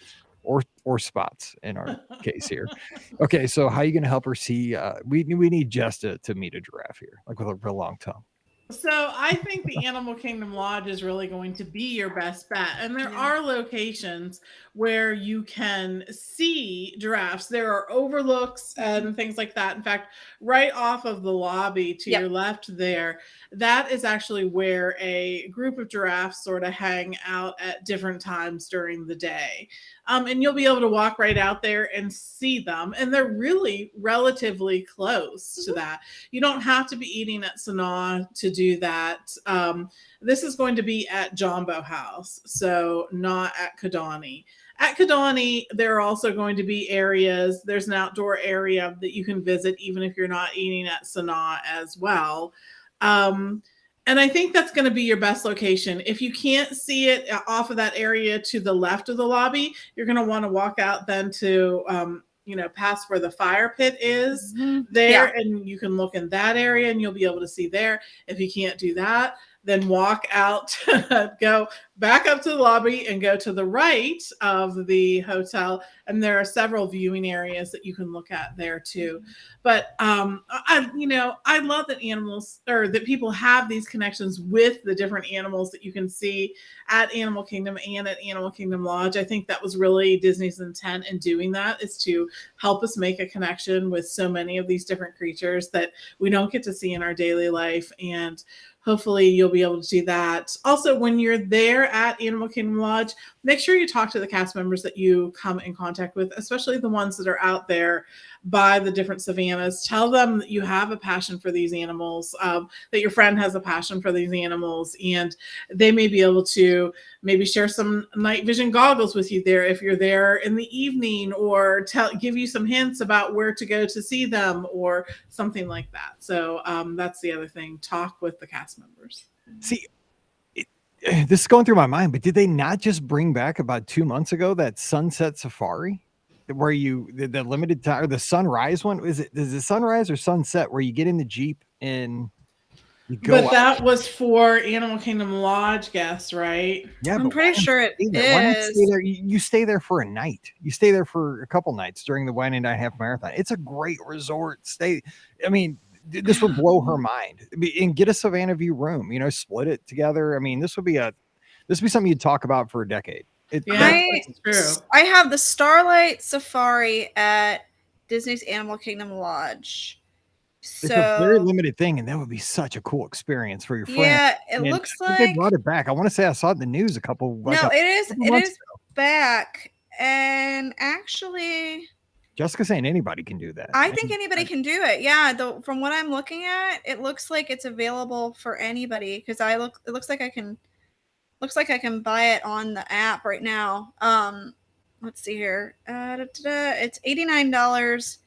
or spots in our case here. Okay, so how are you going to help her see? We need Jess to meet a giraffe here, like with a real long tongue. So I think the Animal Kingdom Lodge is really going to be your best bet. And there are locations where you can see giraffes. There are overlooks and things like that. In fact, right off of the lobby to your left there, that is actually where a group of giraffes sort of hang out at different times during the day. And you'll be able to walk right out there and see them. And they're really relatively close to that. You don't have to be eating at Sanaa to do that. This is going to be at Jumbo House, so not at Kidani. At Kidani, there are also going to be areas. There's an outdoor area that you can visit, even if you're not eating at Sanaa as well. And I think that's going to be your best location. If you can't see it off of that area to the left of the lobby, you're going to want to walk out then to, past where the fire pit is there. And you can look in that area and you'll be able to see there. If you can't do that, then walk out, go back up to the lobby and go to the right of the hotel. And there are several viewing areas that you can look at there too. But I love that that people have these connections with the different animals that you can see at Animal Kingdom and at Animal Kingdom Lodge. I think that was really Disney's intent in doing that, is to help us make a connection with so many of these different creatures that we don't get to see in our daily life. And hopefully you'll be able to do that. Also, when you're there at Animal Kingdom Lodge, make sure you talk to the cast members that you come in contact with, especially the ones that are out there by the different savannas. Tell them that you have a passion for these animals, that your friend has a passion for these animals, and they may be able to maybe share some night vision goggles with you there if you're there in the evening, or give you some hints about where to go to see them or something like that. So that's the other thing. Talk with the cast members. See, this is going through my mind, but did they not just bring back about 2 months ago that Sunset Safari, where the limited time, or the sunrise one? Is it sunrise or sunset, where you get in the Jeep and you go? But that was for Animal Kingdom Lodge guests, right? Yeah, I'm pretty sure it is. Why not stay there? You stay there for a night. You stay there for a couple nights during the Wine and Dine Half Marathon. It's a great resort. This would blow her mind. And get a Savannah View room, split it together. This would be something you'd talk about for a decade. True. I have the Starlight Safari at Disney's Animal Kingdom Lodge. So, it's a very limited thing, and that would be such a cool experience for your friend. Yeah, it looks like they brought it back. I want to say I saw it in the news it is back. And actually, Jessica's saying anybody can do that. I think anybody can do it. Yeah, from what I'm looking at, it looks like it's available for anybody, because it looks like I can buy it on the app right now. Let's see here. It's $89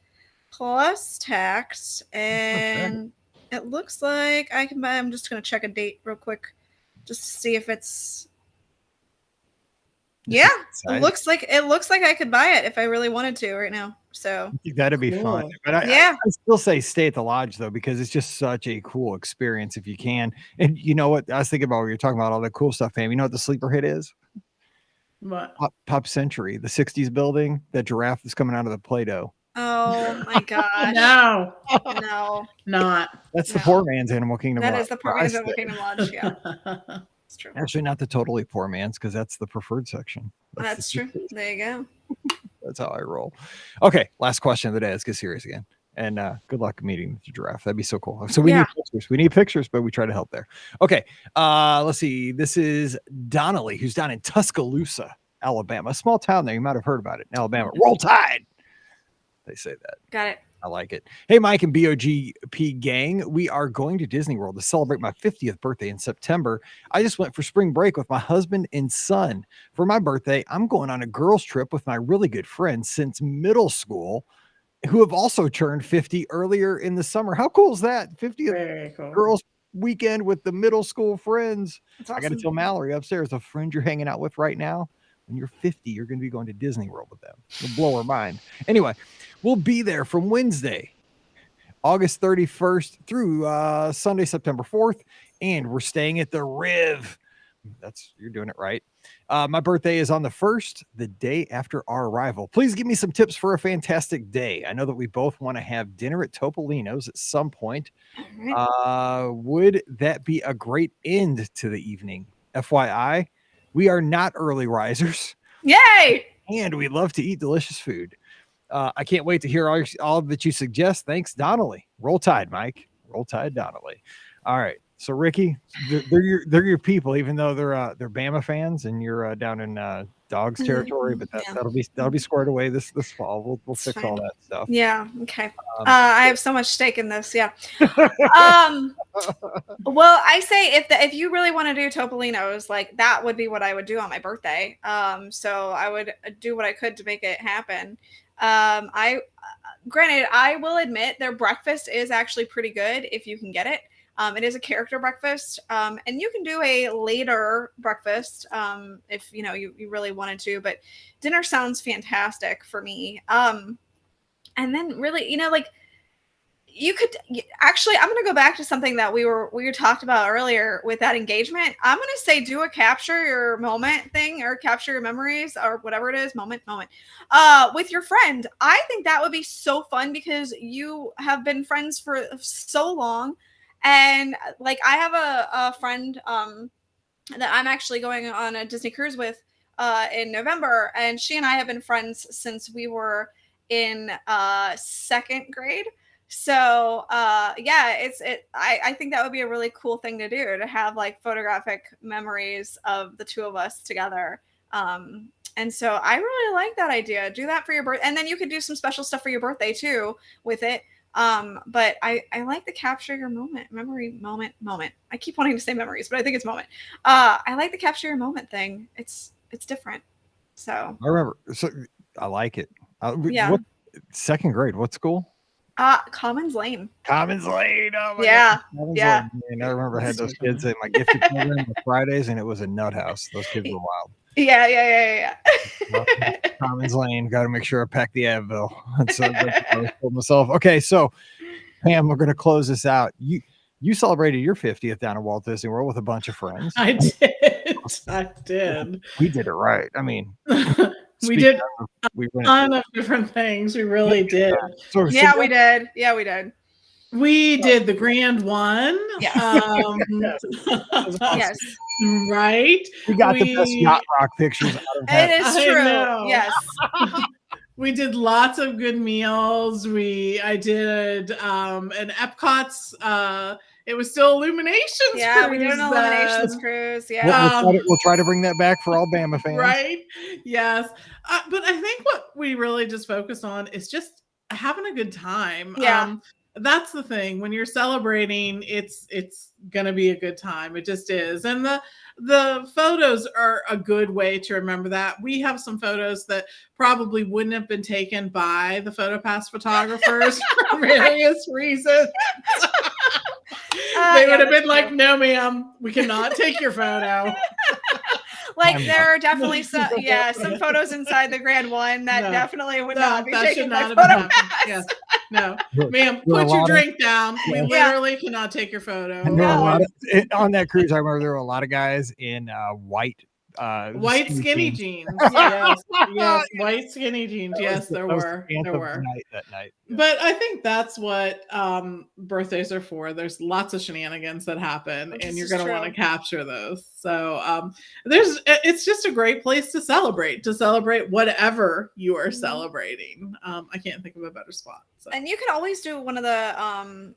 plus tax, and it looks like I can buy. I'm just going to check a date real quick just to see if it's. Yeah, it looks like I could buy it if I really wanted to right now. So I think that'd be fun. But I still say stay at the lodge though, because it's just such a cool experience if you can. And you know what? I was thinking about when you're talking about all the cool stuff, Pam. You know what the sleeper hit is? What? Pop Century, the 60s building. That giraffe is coming out of the Play-Doh. Oh my gosh. No, not. That's the poor man's Animal Kingdom Lodge. That is the poor man's Animal Kingdom Lodge. Yeah. It's true. Actually, not the totally poor man's, because that's the preferred section. That's true. There you go. That's how I roll. Okay, last question of the day. Let's get serious again. And good luck meeting the giraffe. That'd be so cool. So we need pictures. We need pictures, but we try to help there. Okay, let's see. This is Donnelly, who's down in Tuscaloosa, Alabama. A small town there. You might have heard about it in Alabama. Roll Tide. They say that. Got it. I like it. Hey, Mike and BOGP gang, we are going to Disney World to celebrate my 50th birthday in September. I just went for spring break with my husband and son. For my birthday, I'm going on a girls' trip with my really good friends since middle school who have also turned 50 earlier in the summer. How cool is that? 50th Very cool. girls' weekend with the middle school friends. That's I got to awesome. tell Mallory upstairs, a friend you're hanging out with right now, when you're 50, you're going to be going to Disney World with them. It'll blow her mind. Anyway, we'll be there from Wednesday, August 31st through Sunday, September 4th. And we're staying at the Riv. You're doing it right. My birthday is on the 1st, the day after our arrival. Please give me some tips for a fantastic day. I know that we both want to have dinner at Topolino's at some point. All right. Would that be a great end to the evening? FYI, we are not early risers, Yay! and we love to eat delicious food. I can't wait to hear all that you suggest. Thanks, Donnelly. Roll Tide, Mike. Roll Tide, Donnelly. All right. So Ricky, they're your people, even though they're Bama fans and you're down in Dogs territory. But that'll be squared away this fall. We'll fix all that stuff. Yeah. Okay. I have so much stake in this. Yeah. Well, I say if you really want to do Topolino's, like that would be what I would do on my birthday. So I would do what I could to make it happen. Granted, I will admit their breakfast is actually pretty good if you can get it. It is a character breakfast, and you can do a later breakfast if you really wanted to. But dinner sounds fantastic for me. And then really, like you could actually. I'm going to go back to something that we talked about earlier with that engagement. I'm going to say do a capture your moment thing or capture your memories or whatever it is, moment, with your friend. I think that would be so fun because you have been friends for so long. And like I have a friend that I'm actually going on a Disney cruise with in November, and she and I have been friends since we were in second grade. So I think that would be a really cool thing to do, to have like photographic memories of the two of us together. And so I really like that idea. Do that for your birthday, and then you could do some special stuff for your birthday too with it. But I like the capture your memory moment. I keep wanting to say memories, but I think it's moment. I like the capture your moment thing. It's different. So I remember. So I like it. Yeah. What, second grade? What school? Commons Lane. Commons Lane. Oh my Yeah. God. Commons Yeah. Lane. Man, I remember I had those kids in my gifted program on Fridays, and it was a nut house. Those kids were wild. Yeah. Commons Lane. Got to make sure I pack the Advil. So I told myself, okay, so Pam, we're going to close this out. You celebrated your 50th down at Walt Disney World with a bunch of friends. I did. We did it right. I mean, we did a ton of different things. We really did. So we did. Yeah, we did. We did the grand one. Yes. Yes. Right. We got the best yacht rock pictures out of that. It is true. Yes. We did lots of good meals. I did an Epcot's it was still Illuminations Yeah, cruise. we did an Illuminations cruise. Yeah. We'll try to bring that back for all Bama fans. Right. Yes. But I think what we really just focused on is just having a good time. Yeah. That's the thing. When you're celebrating, it's gonna be a good time. It just is. And the photos are a good way to remember that. We have some photos that probably wouldn't have been taken by the PhotoPass photographers for various reasons. They would have been like, no, ma'am, we cannot take your photo. Like there are definitely some photos inside the Grand One that definitely would not be taken by PhotoPass. Yes. No, ma'am, put your drink down. We literally cannot take your photo. On that cruise, I remember there were a lot of guys in white skinny jeans. Yes, white skinny jeans. Yes, there were. That night. Yeah. But I think that's what birthdays are for. There's lots of shenanigans that happen, and you're going to want to capture those. So it's just a great place to celebrate whatever you are celebrating. I can't think of a better spot. So. And you can always do one of the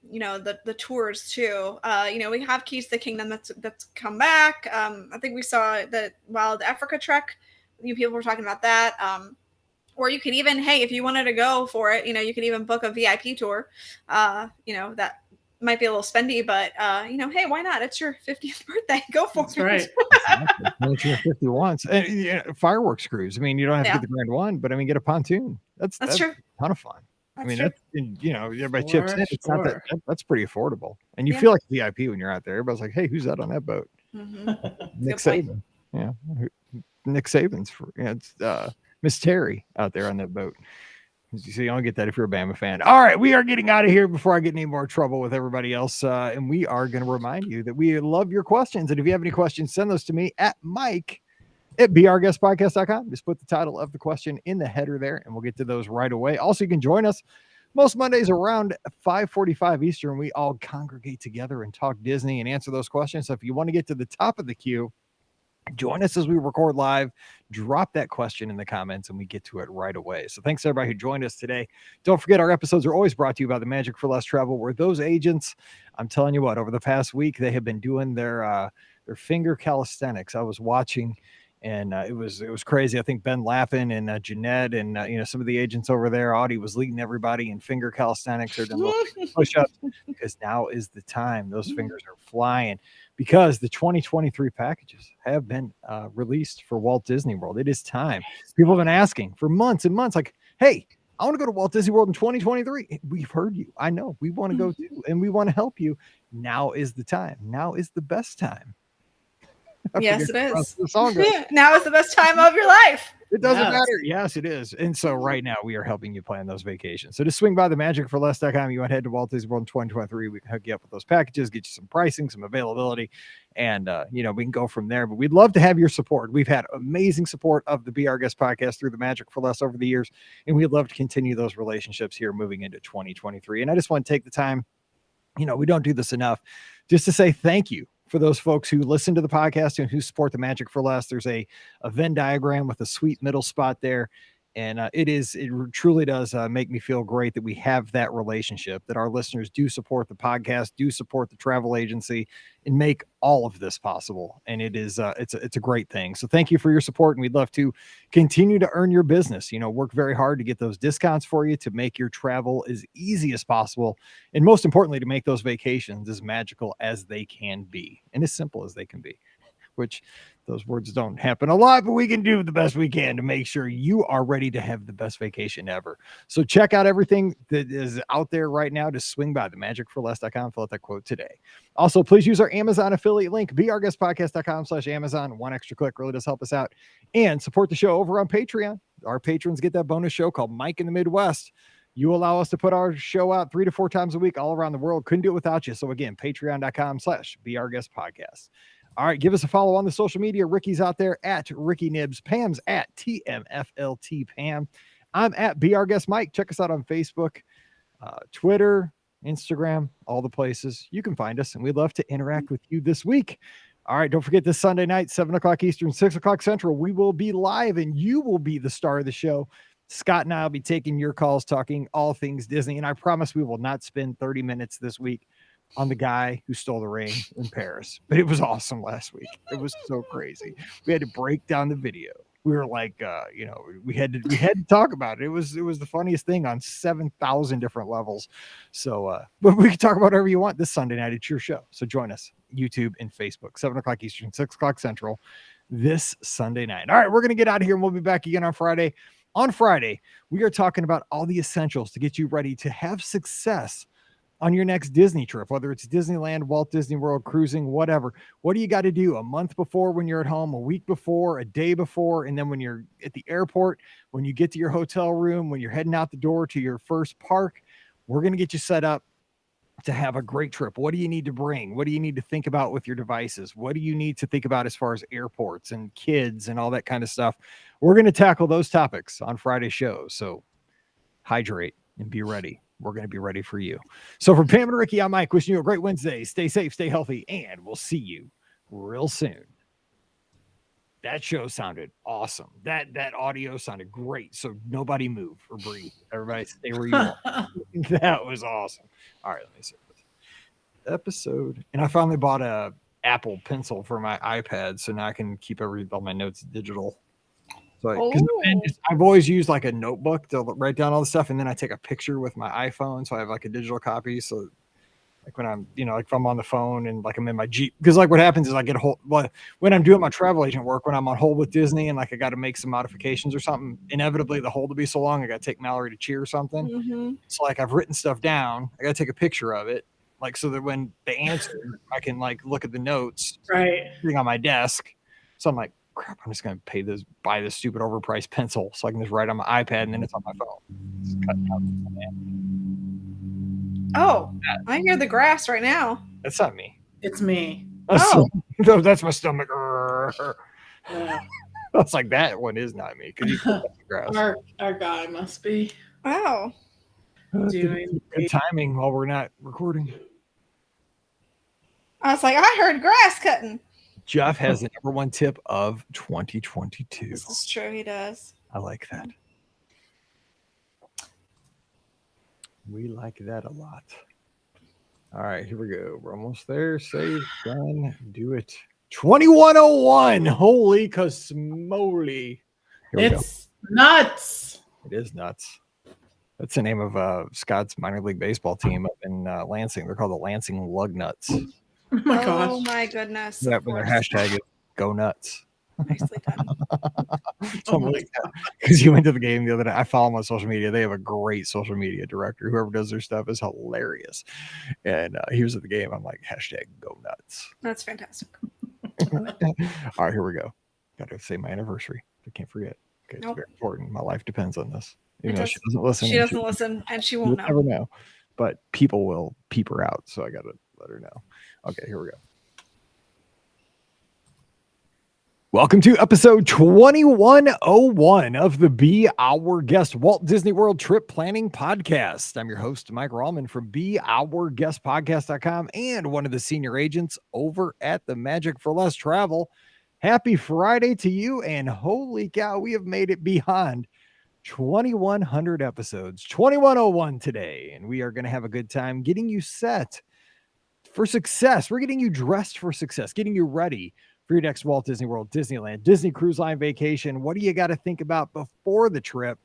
the tours too. We have Keys to the Kingdom that's come back. I think we saw the Wild Africa Trek. You people were talking about that. Or you could even, hey, if you wanted to go for it, you could even book a VIP tour. That might be a little spendy, but hey, why not? It's your 50th birthday. Go for That's it. right. Once you're 50 once. And fireworks cruise. I mean, you don't have to get the grand one, but I mean, get a pontoon. That's true. a ton of fun. That's true. Everybody chips in. It's not that's pretty affordable. And you feel like a VIP when you're out there. Everybody's like, hey, who's that on that boat? Nick Saban. Yeah. Nick Saban's it's Miss Terry out there on that boat. So you only get that if you're a Bama fan. All right, we are getting out of here before I get any more trouble with everybody else. And we are going to remind you that we love your questions. And if you have any questions, send those to me at mike@beourguestpodcast.com. Just put the title of the question in the header there, and we'll get to those right away. Also, you can join us most Mondays around 5:45 Eastern. We all congregate together and talk Disney and answer those questions. So if you want to get to the top of the queue, join us as we record live. Drop that question in the comments and we get to it right away. So thanks to everybody who joined us today. Don't forget, our episodes are always brought to you by the Magic for Less Travel, where those agents, I'm telling you what, over the past week, they have been doing their finger calisthenics. I was watching, and it was crazy. I think Ben Lappin and Jeanette and some of the agents over there, Audie was leading everybody in finger calisthenics or little push-ups, because now is the time. Those fingers are flying, because the 2023 packages have been released for Walt Disney World. It is time. People have been asking for months and months, like, hey, I want to go to Walt Disney World in 2023. We've heard you. I know. We want to go too, and we want to help you. Now is the time. Now is the best time. Yes, it is. The song goes. Now is the best time of your life. It doesn't matter. Yes, it is. And so right now we are helping you plan those vacations. So just swing by the magicforless.com. You want to head to Walt Disney World in 2023. We can hook you up with those packages, get you some pricing, some availability, and we can go from there. But we'd love to have your support. We've had amazing support of the Be Our Guest podcast through the Magic for Less over the years, and we'd love to continue those relationships here moving into 2023. And I just want to take the time, we don't do this enough, just to say thank you for those folks who listen to the podcast and who support the Magic for Less. There's a Venn diagram with a sweet middle spot there. And it truly does make me feel great that we have that relationship, that our listeners do support the podcast, do support the travel agency, and make all of this possible. And it is it's a great thing. So thank you for your support. And we'd love to continue to earn your business, work very hard to get those discounts for you, to make your travel as easy as possible. And most importantly, to make those vacations as magical as they can be and as simple as they can be, which those words don't happen a lot, but we can do the best we can to make sure you are ready to have the best vacation ever. So check out everything that is out there right now. Just swing by themagicforless.com, fill out that quote today. Also, please use our Amazon affiliate link, beourguestpodcast.com/Amazon. One extra click really does help us out, and support the show over on Patreon. Our patrons get that bonus show called Mike in the Midwest. You allow us to put our show out 3 to 4 times a week all around the world. Couldn't do it without you. So again, patreon.com/beourguestpodcast. All right, give us a follow on the social media. Ricky's out there at Ricky Nibs. Pam's at TMFLT Pam. I'm at Be Our Guest Mike. Check us out on Facebook, Twitter, Instagram, all the places. You can find us, and we'd love to interact with you this week. All right, don't forget this Sunday night, 7 o'clock Eastern, 6 o'clock Central. We will be live, and you will be the star of the show. Scott and I will be taking your calls, talking all things Disney, and I promise we will not spend 30 minutes this week on the guy who stole the ring in Paris. But it was awesome last week. It was so crazy. We had to break down the video. We were like, we had to talk about it. It was the funniest thing on 7,000 different levels. So, but we can talk about whatever you want this Sunday night. It's your show. So join us, YouTube and Facebook, 7 o'clock Eastern, 6 o'clock Central this Sunday night. All right, we're going to get out of here, and we'll be back again on Friday. On Friday, we are talking about all the essentials to get you ready to have success on your next Disney trip, whether it's Disneyland, Walt Disney World, cruising, whatever. What do you got to do a month before when you're at home, a week before, a day before, and then when you're at the airport, when you get to your hotel room, when you're heading out the door to your first park? We're going to get you set up to have a great trip. What do you need to bring? What do you need to think about with your devices? What do you need to think about as far as airports and kids and all that kind of stuff? We're going to tackle those topics on Friday's show. So hydrate and be ready. We're going to be ready for you. So for Pam and Ricky, I'm Mike, wishing you a great Wednesday. Stay safe, stay healthy, and we'll see you real soon. That show sounded awesome. That audio sounded great. So nobody move or breathe. Everybody stay where you are. That was awesome. All right, let me see this episode. And I finally bought a Apple Pencil for my iPad, so now I can keep all my notes digital. So, 'cause I've always used like a notebook to write down all the stuff, and then I take a picture with my iPhone, so I have like a digital copy. So, like when I'm, like if I'm on the phone and like I'm in my Jeep, because like what happens is I get a hold. Well, when I'm doing my travel agent work, when I'm on hold with Disney and like I got to make some modifications or something, inevitably the hold will be so long I got to take Mallory to cheer or something. Mm-hmm. So like I've written stuff down, I got to take a picture of it, like so that when they answer, I can like look at the notes sitting on my desk. So I'm like, crap, I'm just gonna buy this stupid overpriced pencil so I can just write on my iPad and then it's on my phone. Just cutting out. Oh, I hear the grass right now. That's not me. It's me. That's my stomach. Yeah. That's like that one is not me because you cut the grass. Our guy must be Wow. doing good timing while we're not recording. I was like, I heard grass cutting. Jeff has the number one tip of 2022. This is true. He does. I like that. We like that a lot. All right, here we go. We're almost there. Save, done, do it. 2101. Holy casmoly. It's nuts. It is nuts. That's the name of Scott's minor league baseball team up in Lansing. They're called the Lansing Lugnuts. Oh my gosh. Oh my goodness. That when their hashtag is go nuts. Nicely done. Because you went to the game the other day. I follow them on social media. They have a great social media director. Whoever does their stuff is hilarious. And he was at the game. I'm like, hashtag go nuts. That's fantastic. All right, here we go. Got to say my anniversary. I can't forget. Okay, it's very important. My life depends on this. Even though she doesn't listen. She doesn't listen, and she won't know. Never know. But people will peep her out, so I got to let her know. Okay, here we go. Welcome to episode 2101 of the Be Our Guest Walt Disney World Trip Planning Podcast. I'm your host, Mike Rallman from BeOurGuestPodcast.com and one of the senior agents over at the Magic for Less Travel. Happy Friday to you, and holy cow, we have made it beyond 2,100 episodes, 2101 today, and we are going to have a good time getting you set for success. We're getting you dressed for success, getting you ready for your next Walt Disney World, Disneyland, Disney Cruise Line vacation. What do you got to think about before the trip?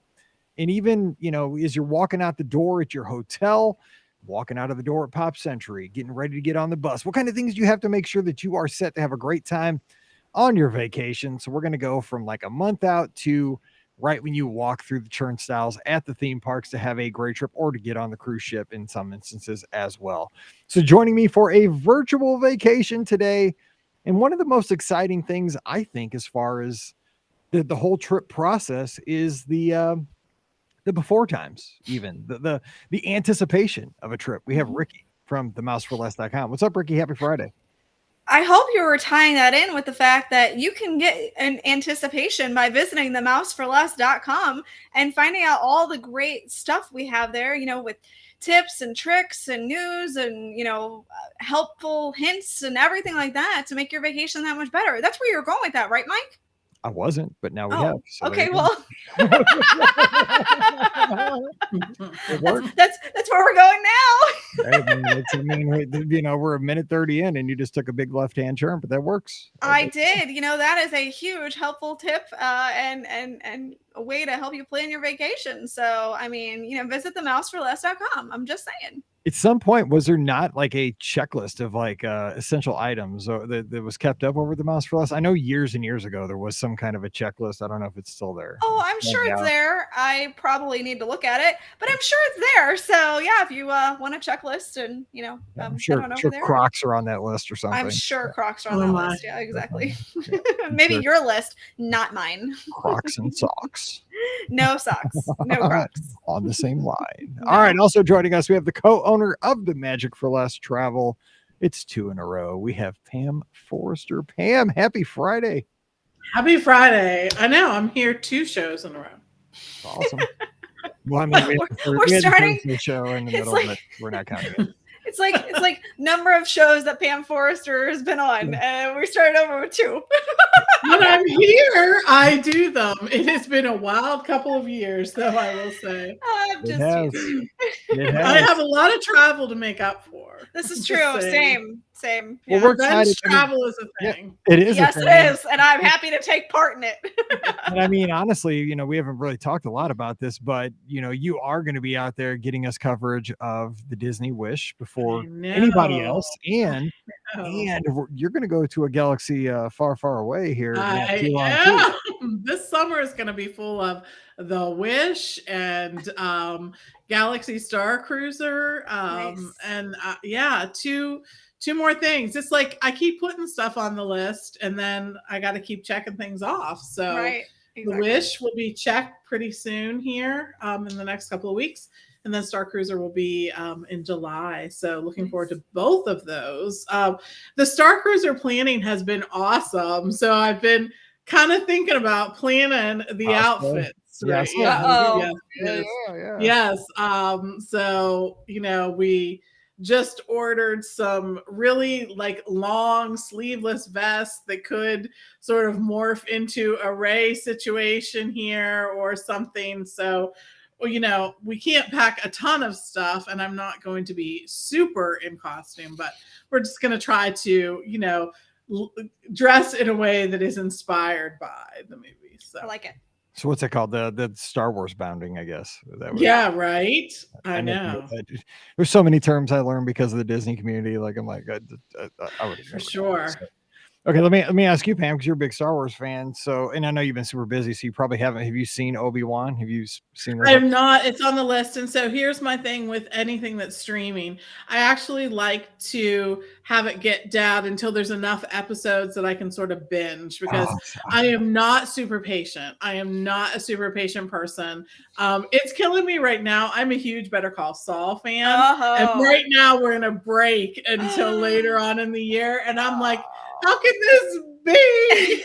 And even, as you're walking out the door at your hotel, walking out of the door at Pop Century, getting ready to get on the bus, what kind of things do you have to make sure that you are set to have a great time on your vacation? So we're going to go from like a month out to right when you walk through the turnstiles at the theme parks to have a great trip or to get on the cruise ship in some instances as well. So joining me for a virtual vacation today, and one of the most exciting things I think as far as the whole trip process is the before times, even the anticipation of a trip. We have Ricky from themouseforless.com. What's up, Ricky? Happy Friday. I hope you were tying that in with the fact that you can get an anticipation by visiting themouseforless.com and finding out all the great stuff we have there, with tips and tricks and news and, helpful hints and everything like that to make your vacation that much better. That's where you're going with that, right, Mike? I wasn't, but now we have. So okay, well, that's where we're going now. We're a minute 30 in, and you just took a big left-hand turn, but that works. I did. That is a huge helpful tip and a way to help you plan your vacation. So, visit themouseforless.com. I'm just saying. At some point, was there not like a checklist of like essential items that was kept up over the Mouse for Less? I know years and years ago there was some kind of a checklist. I don't know if it's still there. Oh, I'm sure it's there. I probably need to look at it, but I'm sure it's there. So yeah, if you want a checklist and I'm sure Crocs are on that list or something. I'm sure Crocs are on that list. Yeah, exactly. Maybe your list, not mine. Crocs and socks. No socks. No Crocs. On the same line. No. All right. Also joining us, we have the co-owner of the Magic for Less Travel. It's 2 in a row. We have Pam Forrester. Pam, happy Friday. Happy Friday. I know. I'm here 2 shows in a row. Awesome. Well, we're starting the show in the middle, but we're not counting it. It's like number of shows that Pam Forrester has been on, and we started over with 2. When I'm here, I do them. It has been a wild couple of years, though, I will say. I'm just teasing. I have a lot of travel to make up for. This is true. Same. Same. Well, Yeah. we're Revenge excited. travel is a Yeah, thing. it is. Yes, a it thing. is, and I'm happy to take part in it. And I mean, honestly, we haven't really talked a lot about this, but you are going to be out there getting us coverage of the Disney Wish before anybody else, and you're going to go to a galaxy far, far away here. Not too long, too. This summer is going to be full of the Wish and Galaxy Star Cruiser, Nice. and two more things. It's like I keep putting stuff on the list, and then I got to keep checking things off. So Right. the Wish will be checked pretty soon here in the next couple of weeks. And then Star Cruiser will be in July. So looking forward to both of those. The Star Cruiser planning has been awesome. So I've been kind of thinking about planning the outfits. Right? Yeah. Yes. So, we just ordered some really like long sleeveless vests that could sort of morph into a Ray situation here or something. So, we can't pack a ton of stuff, and I'm not going to be super in costume, but we're just going to try to, dress in a way that is inspired by the movie. So I like it. So what's it called? The Star Wars bounding, I guess. Yeah, right. I know. There's so many terms I learned because of the Disney community. Like I'm like, I would for sure. Okay, let me ask you, Pam, because you're a big Star Wars fan. So, and I know you've been super busy, so you probably haven't. Have you seen Obi-Wan? Have you seen? I have not. It's on the list. And so here's my thing with anything that's streaming. I actually like to have it get down until there's enough episodes that I can sort of binge, because I am not super patient. I am not a super patient person. It's killing me right now. I'm a huge Better Call Saul fan. And right now we're in a break until later on in the year. And I'm like, how can this be?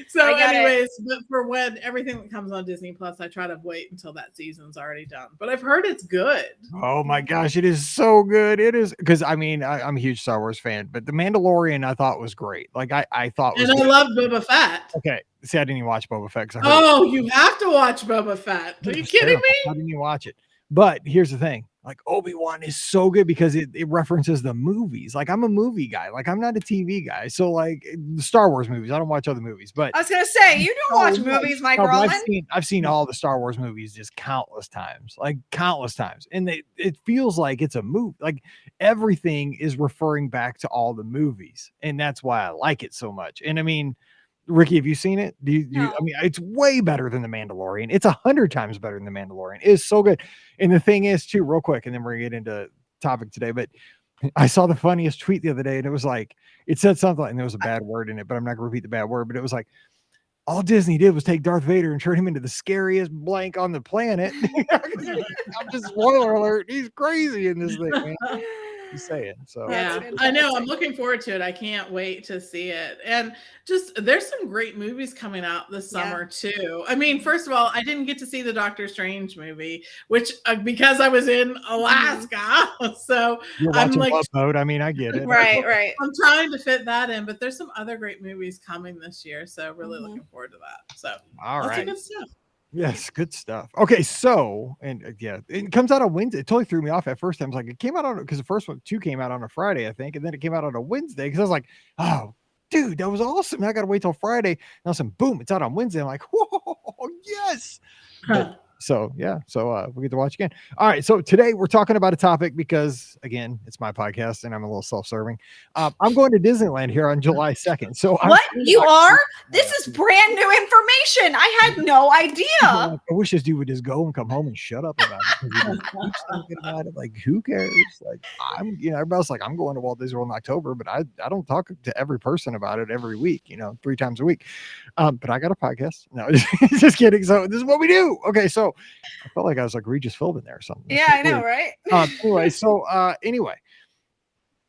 So anyways, but for when everything that comes on Disney Plus, I try to wait until that season's already done. But I've heard it's good. Oh my gosh, it is so good. It is, because I mean, I'm a huge Star Wars fan, but The Mandalorian I thought was great. Like I thought was, and I loved Boba Fett. Okay. See, I didn't even watch Boba Fett. You have to watch Boba Fett. Are you kidding me? How didn't you watch it? But here's the thing. Like Obi-Wan is so good because it references the movies. Like I'm a movie guy. Like I'm not a TV guy. So like the Star Wars movies, I don't watch other movies. But I was gonna say you don't watch movies, Mike Rollman. I've seen all the Star Wars movies just countless times, and it feels like it's a movie. Like everything is referring back to all the movies, and that's why I like it so much. And I mean, Ricky, have you seen it? I mean, it's way better than The Mandalorian. It's 100 times better than The Mandalorian. It's so good. And the thing is, too, real quick, and then we're gonna get into topic today, but I saw the funniest tweet the other day, and it was like, it said something, and there was a bad word in it, but I'm not gonna repeat the bad word, but it was like, all Disney did was take Darth Vader and turn him into the scariest blank on the planet. I'm just, spoiler alert, he's crazy in this thing, man. Just saying. So yeah, I know. I'm looking forward to it. I can't wait to see it. And just there's some great movies coming out this summer too. I mean, first of all, I didn't get to see the Doctor Strange movie, which because I was in Alaska. So I'm like, boat. I mean, I get it. Right. I'm trying to fit that in, but there's some other great movies coming this year. So really looking forward to that. So all right. Good stuff. Yes, good stuff. Okay, so it comes out on Wednesday. It totally threw me off at first. I was like, it came out on, because the first one 2 came out on a Friday, I think, and then it came out on a Wednesday. Because I was like, oh, dude, that was awesome. I got to wait till Friday. Now, boom, it's out on Wednesday. I'm like, whoa, yes. So we get to watch again. All right, so today we're talking about a topic because, again, it's my podcast and I'm a little self-serving. I'm going to Disneyland here on July 2nd. So you are? This is brand new information. I had no idea. I wish this dude would just go and come home and shut up about it. He just keeps talking about it. Like, who cares? Like, everybody's like, I'm going to Walt Disney World in October, but I don't talk to every person about it every week, 3 times a week. But I got a podcast. No, just kidding. So this is what we do. Okay, so I felt like I was like Regis Philbin there or something. Yeah, I know, right? Anyway,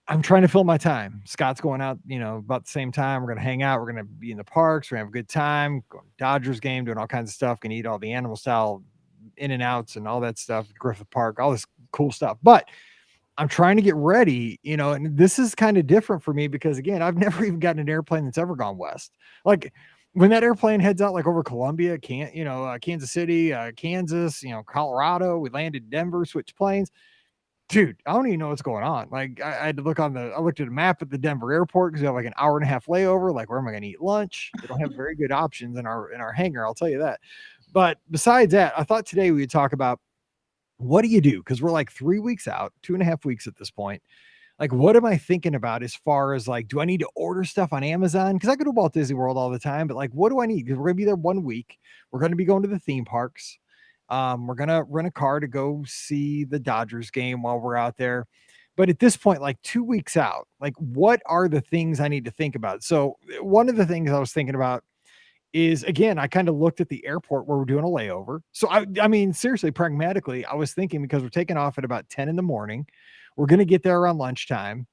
I'm trying to fill my time. Scott's going out, about the same time. We're going to hang out. We're going to be in the parks. We're going to have a good time. Going to Dodgers game, doing all kinds of stuff. Going to eat all the animal style In-N-Outs and all that stuff. Griffith Park, all this cool stuff. But I'm trying to get ready, and this is kind of different for me because, again, I've never even gotten an airplane that's ever gone west. Like, when that airplane heads out like over Columbia, Kansas City, Kansas, Colorado, we landed in Denver, switched planes. dude, I don't even know what's going on. Like I had to I looked at a map at the Denver airport because we have like an hour and a half layover. Like, where am I going to eat lunch? They don't have very good options in our hangar. I'll tell you that. But besides that, I thought today we would talk about what do you do? Because we're like 3 weeks out, 2.5 weeks at this point. Like, what am I thinking about as far as like, do I need to order stuff on Amazon? Because I go to Walt Disney World all the time, but like, what do I need? Because we're going to be there 1 week. We're going to be going to the theme parks. We're going to rent a car to go see the Dodgers game while we're out there. But at this point, like 2 weeks out, like, what are the things I need to think about? So one of the things I was thinking about is, again, I kind of looked at the airport where we're doing a layover. So I mean, seriously, pragmatically, I was thinking, because we're taking off at about 10 in the morning, we're going to get there around lunchtime.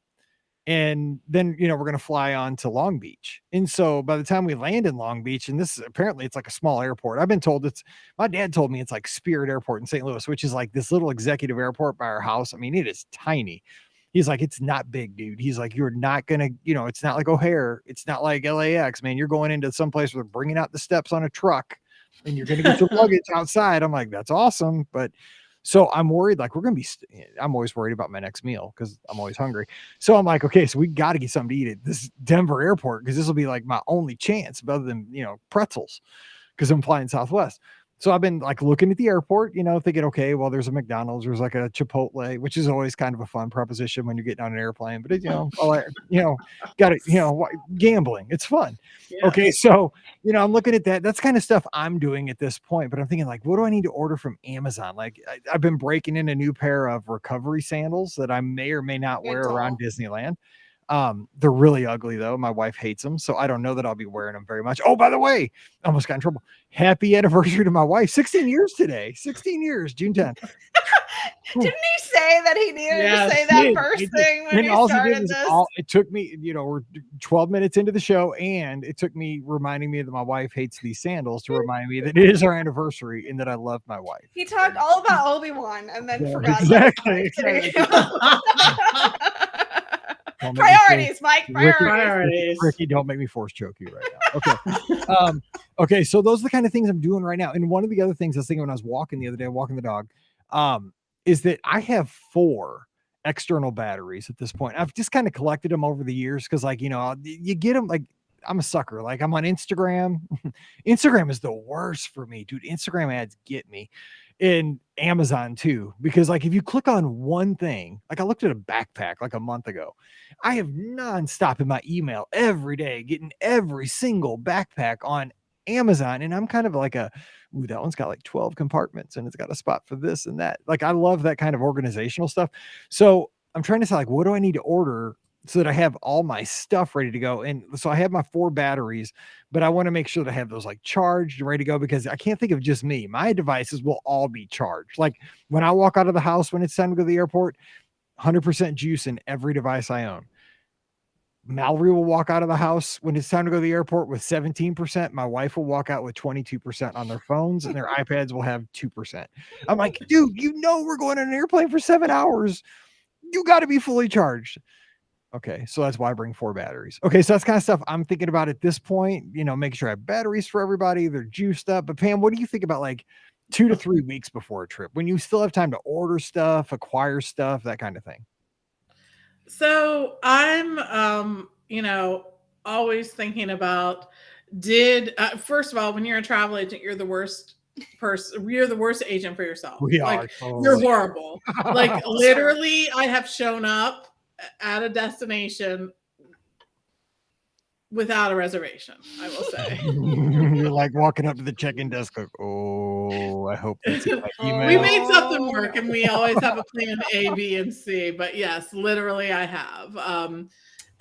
And then, we're going to fly on to Long Beach. And so by the time we land in Long Beach, and apparently it's like a small airport. I've been told my dad told me it's like Spirit Airport in St. Louis, which is like this little executive airport by our house. I mean, it is tiny. He's like, it's not big, dude. He's like, you're not going to, it's not like O'Hare. It's not like LAX, man. You're going into some place where they're bringing out the steps on a truck and you're going to get your luggage outside. I'm like, that's awesome. But so I'm worried, like, we're going to be, I'm always worried about my next meal because I'm always hungry. So I'm like, okay, so we got to get something to eat at this Denver airport, because this will be like my only chance other than, pretzels, because I'm flying Southwest. So I've been like looking at the airport, thinking, okay, well, there's a McDonald's, there's like a Chipotle, which is always kind of a fun proposition when you're getting on an airplane, but got it, gambling. It's fun. Yeah. Okay. So, I'm looking at that. That's kind of stuff I'm doing at this point, but I'm thinking, like, what do I need to order from Amazon? Like, I've been breaking in a new pair of recovery sandals that I may or may not wear around Disneyland. They're really ugly though. My wife hates them, so I don't know that I'll be wearing them very much. Oh, by the way, I almost got in trouble. Happy anniversary to my wife. 16 years today. 16 years, June 10th. Didn't he say that he needed to say that first thing when you started this? It took me, we're 12 minutes into the show, and it took me reminding me that my wife hates these sandals to remind me that it is our anniversary and that I love my wife. He talked all about Obi-Wan and then forgot. Exactly. Priorities, Mike. Priorities. Ricky, don't make me force choke you right now. Okay. Okay. So those are the kind of things I'm doing right now. And one of the other things I was thinking when I was walking the other day, walking the dog, is that I have 4 external batteries at this point. I've just kind of collected them over the years because, like, you get them. Like, I'm a sucker. Like, I'm on Instagram. Instagram is the worst for me, dude. Instagram ads get me. In Amazon too, because like if you click on one thing, like I looked at a backpack like a month ago, I have nonstop in my email every day getting every single backpack on Amazon, and I'm kind of like that one's got like 12 compartments and it's got a spot for this and that. Like, I love that kind of organizational stuff. So I'm trying to say, like, what do I need to order so that I have all my stuff ready to go? And so I have my 4 batteries, but I want to make sure that I have those like charged and ready to go, because I can't think of just me. My devices will all be charged. Like, when I walk out of the house, when it's time to go to the airport, 100% juice in every device I own. Mallory will walk out of the house when it's time to go to the airport with 17%. My wife will walk out with 22% on their phones, and their iPads will have 2%. I'm like, dude, we're going on an airplane for 7 hours. You got to be fully charged. Okay, so that's why I bring 4 batteries. Okay, so that's kind of stuff I'm thinking about at this point, making sure I have batteries for everybody. They're juiced up. But Pam, what do you think about like 2 to 3 weeks before a trip, when you still have time to order stuff, acquire stuff, that kind of thing? So I'm, always thinking about, first of all, when you're a travel agent, you're the worst person. You're the worst agent for yourself. You're horrible. Like, literally, I have shown up at a destination without a reservation, I will say. You're like walking up to the check-in desk like, oh, I hope that's in my email. We made something work, and we always have a plan A, B, and C. But yes, literally I have.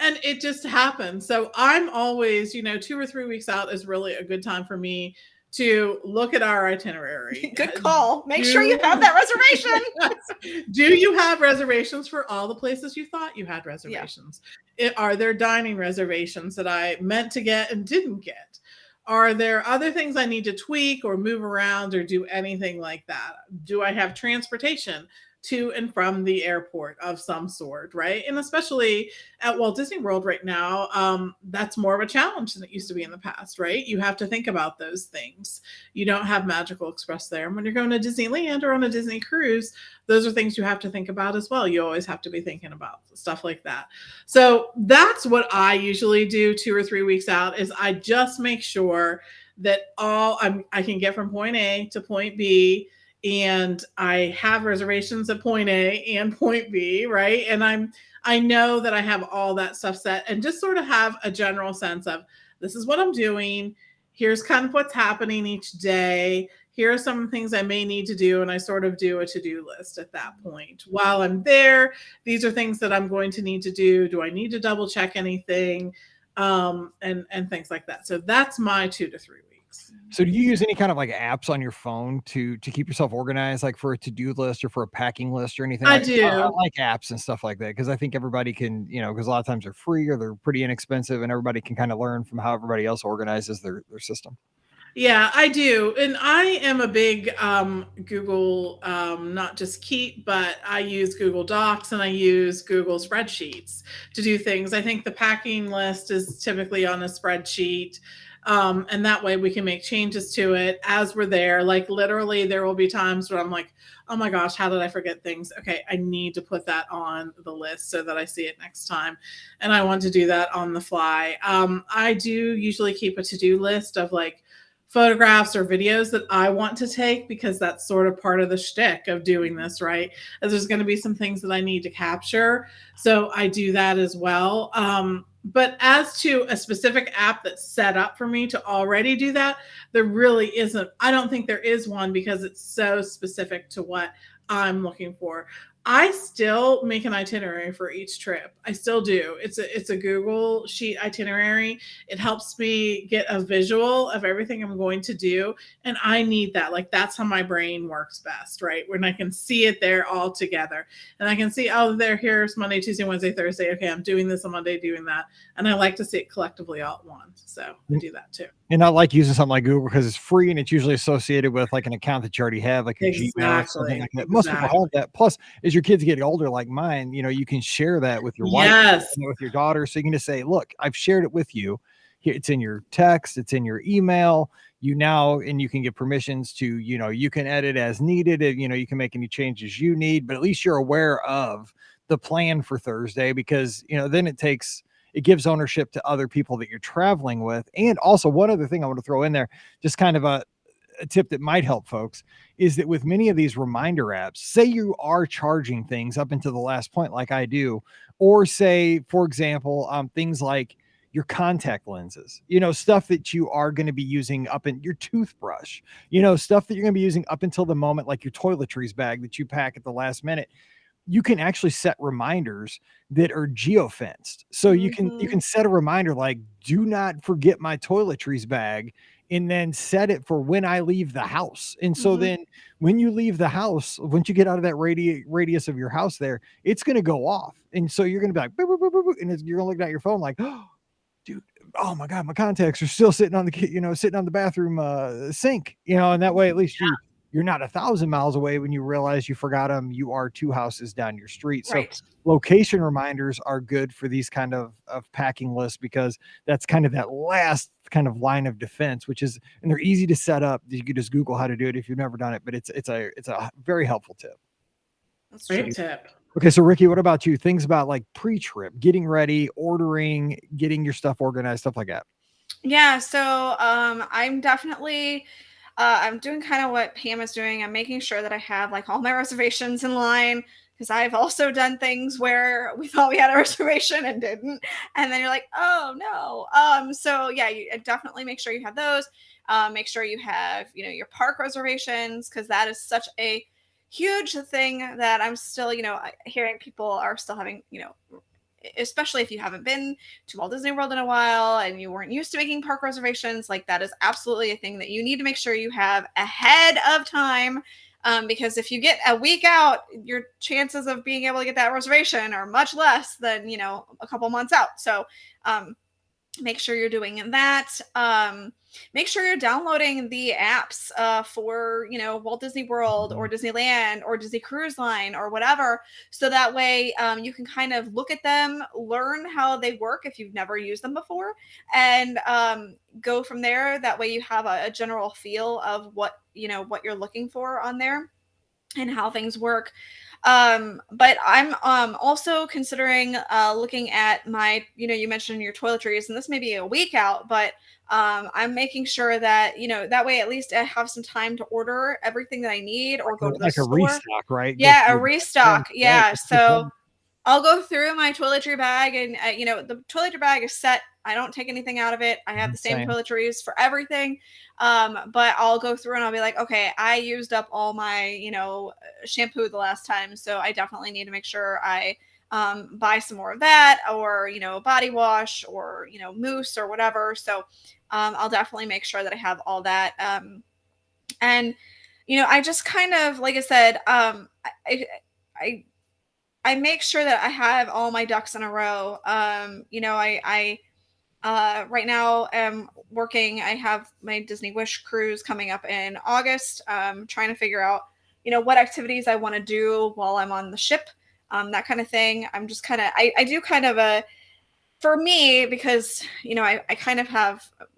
And it just happens. So I'm always, 2 or 3 weeks out is really a good time for me to look at our itinerary. Good call. Make sure you have that reservation. Do you have reservations for all the places you thought you had reservations? Yeah. Are there dining reservations that I meant to get and didn't get? Are there other things I need to tweak or move around or do anything like that? Do I have transportation? to and from the airport of some sort, right? And especially at Walt Disney World right now, that's more of a challenge than it used to be in the past, right? You have to think about those things. You don't have Magical Express there. And when you're going to Disneyland or on a Disney cruise, those are things you have to think about as well. You always have to be thinking about stuff like that. So that's what I usually do 2 or 3 weeks out, is I just make sure that I can get from point A to point B, and I have reservations at point A and point B, right? And I know that I have all that stuff set, and just sort of have a general sense of, this is what I'm doing. Here's kind of what's happening each day. Here are some things I may need to do. And I sort of do a to-do list at that point. While I'm there, these are things that I'm going to need to do. Do I need to double check anything? And things like that. So that's my 2 to 3 weeks. So do you use any kind of like apps on your phone to keep yourself organized, like for a to-do list or for a packing list or anything? I do. I like apps and stuff like that, because I think everybody can, because a lot of times they're free or they're pretty inexpensive, and everybody can kind of learn from how everybody else organizes their system. Yeah, I do. And I am a big Google, not just Keep, but I use Google Docs and I use Google spreadsheets to do things. I think the packing list is typically on a spreadsheet. And that way we can make changes to it as we're there. Like literally there will be times where I'm like, oh my gosh, how did I forget things? Okay, I need to put that on the list so that I see it next time. And I want to do that on the fly. I do usually keep a to-do list of like photographs or videos that I want to take, because that's sort of part of the shtick of doing this, right? As there's going to be some things that I need to capture. So I do that as well. But as to a specific app that's set up for me to already do that, there really isn't. I don't think there is one, because it's so specific to what I'm looking for. I still make an itinerary for each trip. I still do. It's a Google Sheet itinerary. It helps me get a visual of everything I'm going to do. And I need that. Like, that's how my brain works best, right? When I can see it there all together. And I can see, oh, here's Monday, Tuesday, Wednesday, Thursday. Okay, I'm doing this on Monday, doing that. And I like to see it collectively all at once. So I do that too. And I like using something like Google because it's free, and it's usually associated with like an account that you already have, like your Gmail or something like that. Most people have that. Plus, as your kids get older, like mine, you can share that with your wife, with your daughter. So you can just say, look, I've shared it with you. Here, it's in your text, it's in your email. And you can get permissions to, you can edit as needed. You can make any changes you need, but at least you're aware of the plan for Thursday, because, then it gives ownership to other people that you're traveling with. And also, one other thing I want to throw in there, just kind of a tip that might help folks, is that with many of these reminder apps, say you are charging things up until the last point, like I do, or say, for example, things like your contact lenses, stuff that you are going to be using up in your toothbrush, stuff that you're going to be using up until the moment, like your toiletries bag that you pack at the last minute. You can actually set reminders that are geofenced. So you can set a reminder like, do not forget my toiletries bag, and then set it for when I leave the house. And so then when you leave the house, once you get out of that radius of your house there, it's going to go off. And so you're going to be like, boop, boop, boop, boop, and you're going to look at your phone like, oh, dude, oh my God, my contacts are still sitting on the bathroom sink, and that way at least you're not 1,000 miles away when you realize you forgot them. You are 2 houses down your street. Right. So location reminders are good for these kind of packing lists, because that's kind of that last kind of line of defense, and they're easy to set up. You can just Google how to do it if you've never done it, but it's a very helpful tip. That's a great tip. Okay. So Ricky, what about you? Things about like pre-trip, getting ready, ordering, getting your stuff organized, stuff like that. Yeah. So I'm definitely I'm doing kind of what Pam is doing. I'm making sure that I have like all my reservations in line, because I've also done things where we thought we had a reservation and didn't. And then you're like, oh no. So yeah, you definitely make sure you have those. Make sure you have, your park reservations, because that is such a huge thing that I'm still, hearing people are still having, especially if you haven't been to Walt Disney World in a while and you weren't used to making park reservations. Like, that is absolutely a thing that you need to make sure you have ahead of time. Because if you get a week out, your chances of being able to get that reservation are much less than, a couple months out. So make sure you're doing that. Make sure you're downloading the apps for, Walt Disney World or Disneyland or Disney Cruise Line or whatever. So that way you can kind of look at them, learn how they work if you've never used them before, and go from there. That way you have a general feel of what you're looking for on there and how things work. But I'm also considering looking at my, you mentioned your toiletries, and this may be a week out, but I'm making sure that, that way at least I have some time to order everything that I need or go to the like store. a restock, right? Yeah, a restock. Yeah. Right. So I'll go through my toiletry bag, and the toiletry bag is set. I don't take anything out of it. I have the same toiletries for everything. But I'll go through and I'll be like, okay, I used up all my, shampoo the last time. So I definitely need to make sure I buy some more of that, or, body wash, or, mousse or whatever. So I'll definitely make sure that I have all that. And, I just kind of, like I said, I make sure that I have all my ducks in a row. I right now am working. I have my Disney Wish cruise coming up in August. Trying to figure out, what activities I want to do while I'm on the ship, that kind of thing. I'm just kind of, I do kind of for me, because, I kind of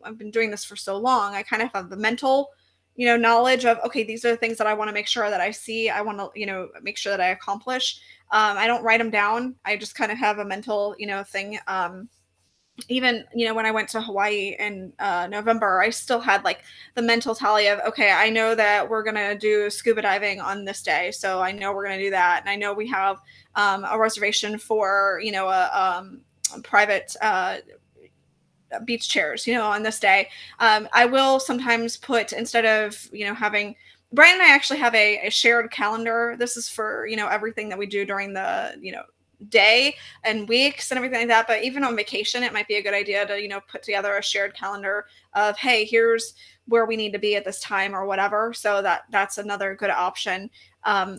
I've been doing this for so long. I kind of have the mental, knowledge of, okay, these are the things that I want to make sure that I see. I want to, make sure that I accomplish. I don't write them down. I just kind of have a mental, thing. Even, when I went to Hawaii in November, I still had like the mental tally of, okay, I know that we're going to do scuba diving on this day. So I know we're going to do that. And I know we have a reservation for, a private beach chairs, on this day. I will sometimes put, instead of, having Brian and I actually have a shared calendar. This is for, everything that we do during the, day and weeks and everything like that. But even on vacation, it might be a good idea to, put together a shared calendar of, hey, here's where we need to be at this time or whatever. So that's another good option.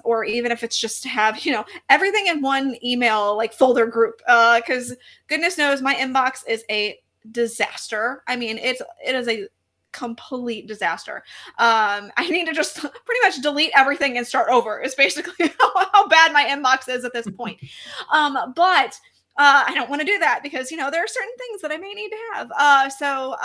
Or even if it's just to have, everything in one email, like folder group, because goodness knows my inbox is a disaster. I mean, it is a complete disaster. I need to just pretty much delete everything and start over. It's basically how bad my inbox is at this point. But I don't want to do that because, there are certain things that I may need to have. So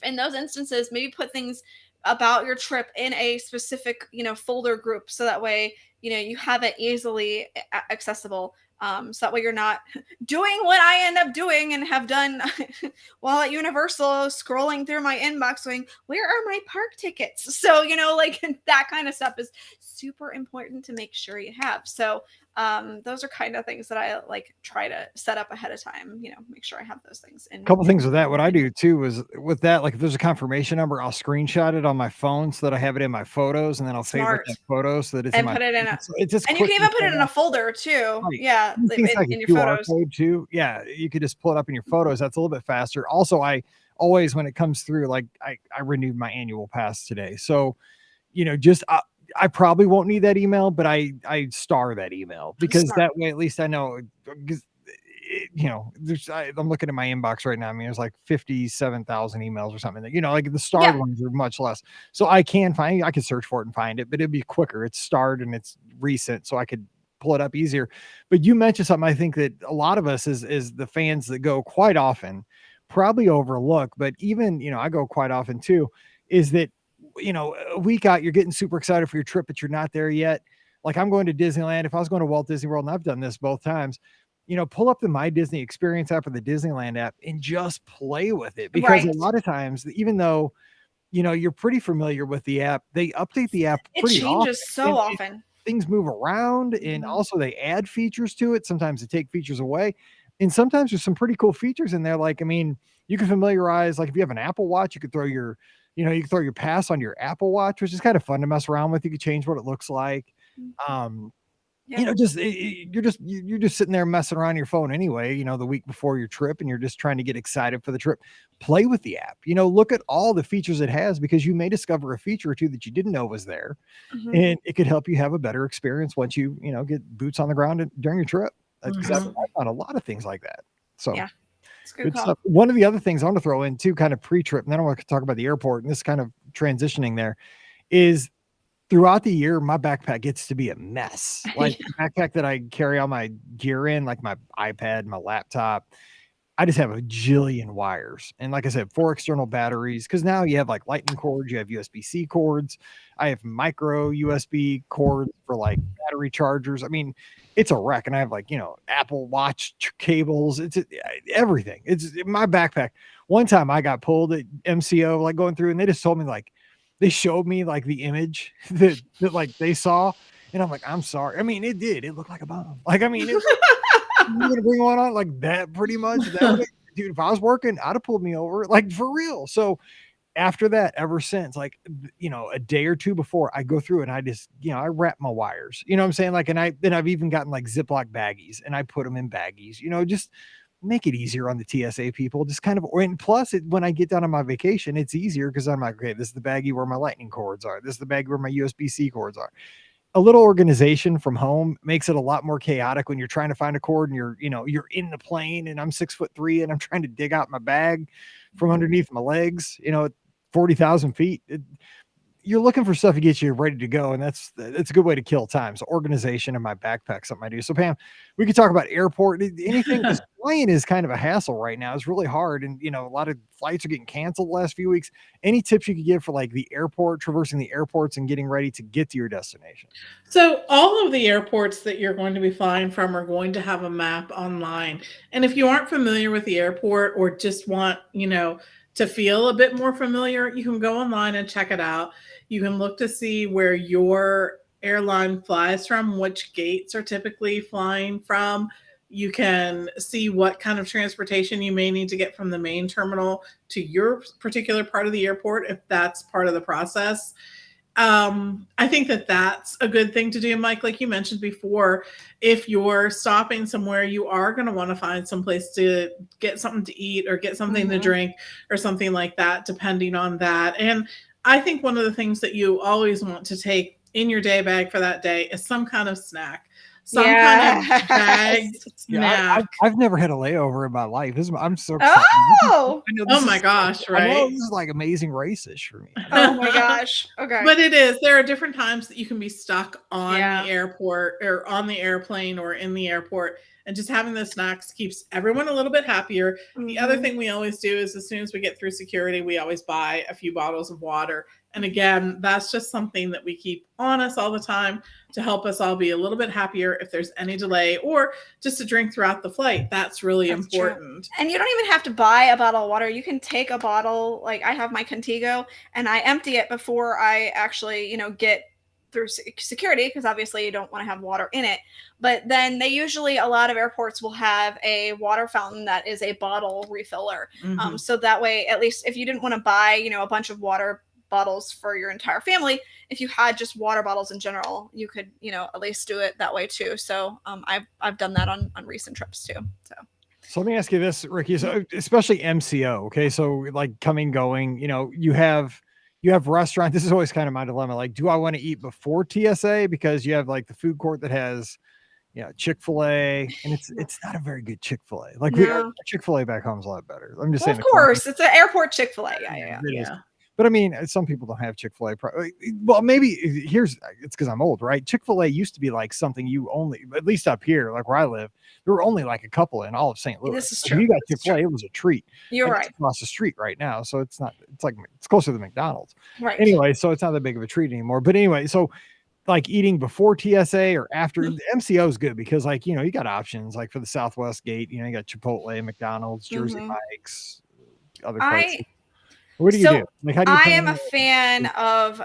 in those instances, maybe put things about your trip in a specific, folder group. So that way, you have it easily accessible. So that way you're not doing what I end up doing and have done while at Universal, scrolling through my inbox going, where are my park tickets? So, like that kind of stuff is super important to make sure you have. So those are kind of things that I like try to set up ahead of time, make sure I have those things. A couple things with that. What I do too is with that, like if there's a confirmation number, I'll screenshot it on my phone so that I have it in my photos, and then I'll favorite that photo so that it's and in put it in a, it's just, and you can even put it in a folder too. Right. Yeah. In your QR photos code too. Yeah. You could just pull it up in your photos. That's a little bit faster. Also, I always, when it comes through, like I renewed my annual pass today. So, just, I probably won't need that email, but I star that email because that way, at least I know, I'm looking at my inbox right now. I mean, there's like 57,000 emails or something that, like the starred ones are much less. So I can search for it and find it, but it'd be quicker. It's starred and it's recent. So I could pull it up easier. But you mentioned something I think that a lot of us is the fans that go quite often probably overlook, but even, I go quite often too, is that, a week out, you're getting super excited for your trip, but you're not there yet. Like I'm going to Disneyland. If I was going to Walt Disney World, and I've done this both times, pull up the My Disney Experience app or the Disneyland app and just play with it. Because a lot of times, even though, you're pretty familiar with the app, they update the app pretty often. It changes so often. Things move around, and also they add features to it. Sometimes they take features away. And sometimes there's some pretty cool features in there. Like, I mean, you can familiarize, like if you have an Apple Watch, you could throw your pass on your Apple Watch, which is kind of fun to mess around with. You could change what it looks like. You're just sitting there messing around your phone anyway, the week before your trip, and you're just trying to get excited for the trip. Play with the app, look at all the features it has, because you may discover a feature or two that you didn't know was there. And it could help you have a better experience once you, get boots on the ground during your trip. Because I've done a lot of things like that. So Good stuff. One of the other things I want to throw in too, kind of pre-trip, and then I want to talk about the airport and this kind of transitioning there, is throughout the year, my backpack gets to be a mess. Like the backpack that I carry all my gear in, like my iPad, my laptop, I just have a jillion wires. And like I said, 4 external batteries, because now you have like lightning cords, you have USB-C cords. I have micro USB cords for like battery chargers. I mean, it's a wreck. And I have like, Apple Watch cables. It's everything. It's my backpack. One time I got pulled at MCO, like going through, and they just told me like, they showed me like the image that like they saw. And I'm like, I'm sorry. I mean, it looked like a bomb. Like, I mean, you're gonna bring one on like that pretty much. Dude, if I was working, I'd have pulled me over, like for real. So after that, ever since, like, a day or two before, I go through and I just, I wrap my wires, you know what I'm saying? Like, and I've even gotten like Ziploc baggies and I put them in baggies, just make it easier on the TSA people, just kind of, and plus when I get down on my vacation, it's easier because I'm like, okay, this is the baggie where my lightning cords are. This is the baggie where my USB-C cords are. A little organization from home makes it a lot more chaotic when you're trying to find a cord and you're in the plane and I'm 6'3" and I'm trying to dig out my bag from underneath my legs, at 40,000 feet. You're looking for stuff to get you ready to go. And that's a good way to kill time. So organization in my backpack, something I do. So Pam, we could talk about airport. Anything, because flying is kind of a hassle right now. It's really hard. And, a lot of flights are getting canceled the last few weeks. Any tips you could give for like the airport, traversing the airports and getting ready to get to your destination? So all of the airports that you're going to be flying from are going to have a map online. And if you aren't familiar with the airport or just want, to feel a bit more familiar, you can go online and check it out. You can look to see where your airline flies from, which gates are typically flying from. You can see what kind of transportation you may need to get from the main terminal to your particular part of the airport, if that's part of the process. I think that that's a good thing to do, Mike. Like you mentioned before, if you're stopping somewhere, you are going to want to find some place to get something to eat or get something to drink or something like that, depending on that. And I think one of the things that you always want to take in your day bag for that day is some kind of snack. Some kind of bagged snack. I've never had a layover in my life. I'm so excited. Oh my gosh, right? I know this is like amazing race-ish for me. Oh my gosh. Okay. But it is. There are different times that you can be stuck on the airport or on the airplane or in the airport. And just having the snacks keeps everyone a little bit happier. The other thing we always do is as soon as we get through security, we always buy a few bottles of water. And again, that's just something that we keep on us all the time to help us all be a little bit happier if there's any delay or just to drink throughout the flight. That's really important. True. And you don't even have to buy a bottle of water. You can take a bottle, like I have my Contigo, and I empty it before I actually, get through security, because obviously you don't want to have water in it. But then a lot of airports will have a water fountain that is a bottle refiller. So that way, at least if you didn't want to buy, a bunch of water bottles for your entire family, if you had just water bottles in general, you could, at least do it that way too. So I've done that on recent trips too. So let me ask you this, Ricky, so especially MCO. Okay. So like coming, going, you have restaurant. This is always kind of my dilemma. Like, do I want to eat before TSA? Because you have like the food court that has, Chick-fil-A, and it's not a very good Chick-fil-A. Like Chick-fil-A back home is a lot better. I'm just saying. Of course, it's an airport Chick-fil-A. Yeah. But I mean, some people don't have Chick-fil-A. Well, maybe it's because I'm old, right? Chick-fil-A used to be like something you only, at least up here, like where I live, there were only like a couple in all of St. Louis. This is true. If you got Chick-fil-A, it was a treat. You're right. It's across the street right now. So it's closer to McDonald's. Right. Anyway, so it's not that big of a treat anymore. But anyway, so like eating before TSA or after, MCO is good because you got options like for the Southwest gate, you got Chipotle, McDonald's, Jersey Mike's, other places. What do you do? Like, how do you I am a fan of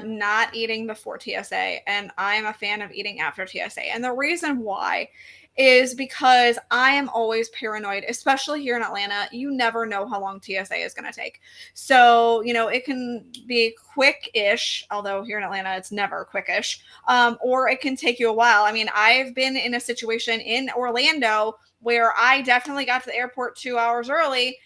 not eating before TSA, and I am a fan of eating after TSA. And the reason why is because I am always paranoid, especially here in Atlanta. You never know how long TSA is going to take. So, it can be quick-ish, although here in Atlanta, it's never quick-ish, or it can take you a while. I mean, I've been in a situation in Orlando where I definitely got to the airport 2 hours early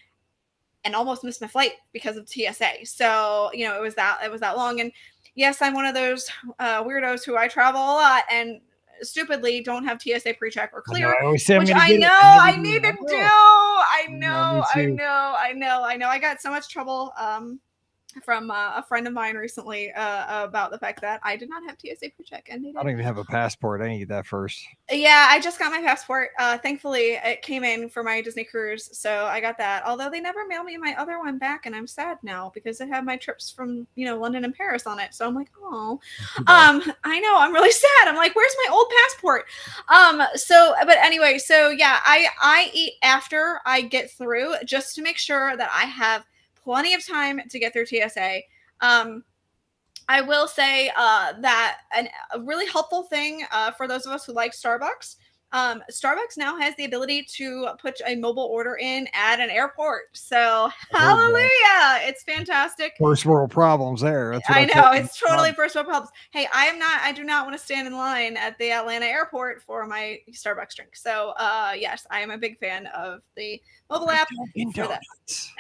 and almost missed my flight because of TSA. So, it was that long. And yes, I'm one of those weirdos who I travel a lot, and stupidly don't have TSA pre-check or I know, clear, I always say I'm which gonna I get it, know and then I you need do to it. do. No, me too. I know. I got so much trouble from a friend of mine recently about the fact that I did not have TSA pre-check, and they I did. don't even have a passport. I need that first. Yeah, I just got my passport. Thankfully, it came in for my Disney cruise, so I got that. Although they never mailed me my other one back, and I'm sad now because it had my trips from London and Paris on it. So I'm like, oh, I know, I'm really sad. I'm like, where's my old passport? But anyway, so yeah, I eat after I get through just to make sure that I have plenty of time to get through TSA. I will say that a really helpful thing for those of us who like Starbucks, Starbucks now has the ability to put a mobile order in at an airport. So hallelujah, it's fantastic. First world problems there. That's what I know, it's totally first world problems. Hey, I do not want to stand in line at the Atlanta airport for my Starbucks drink. So yes, I am a big fan of the mobile app for that.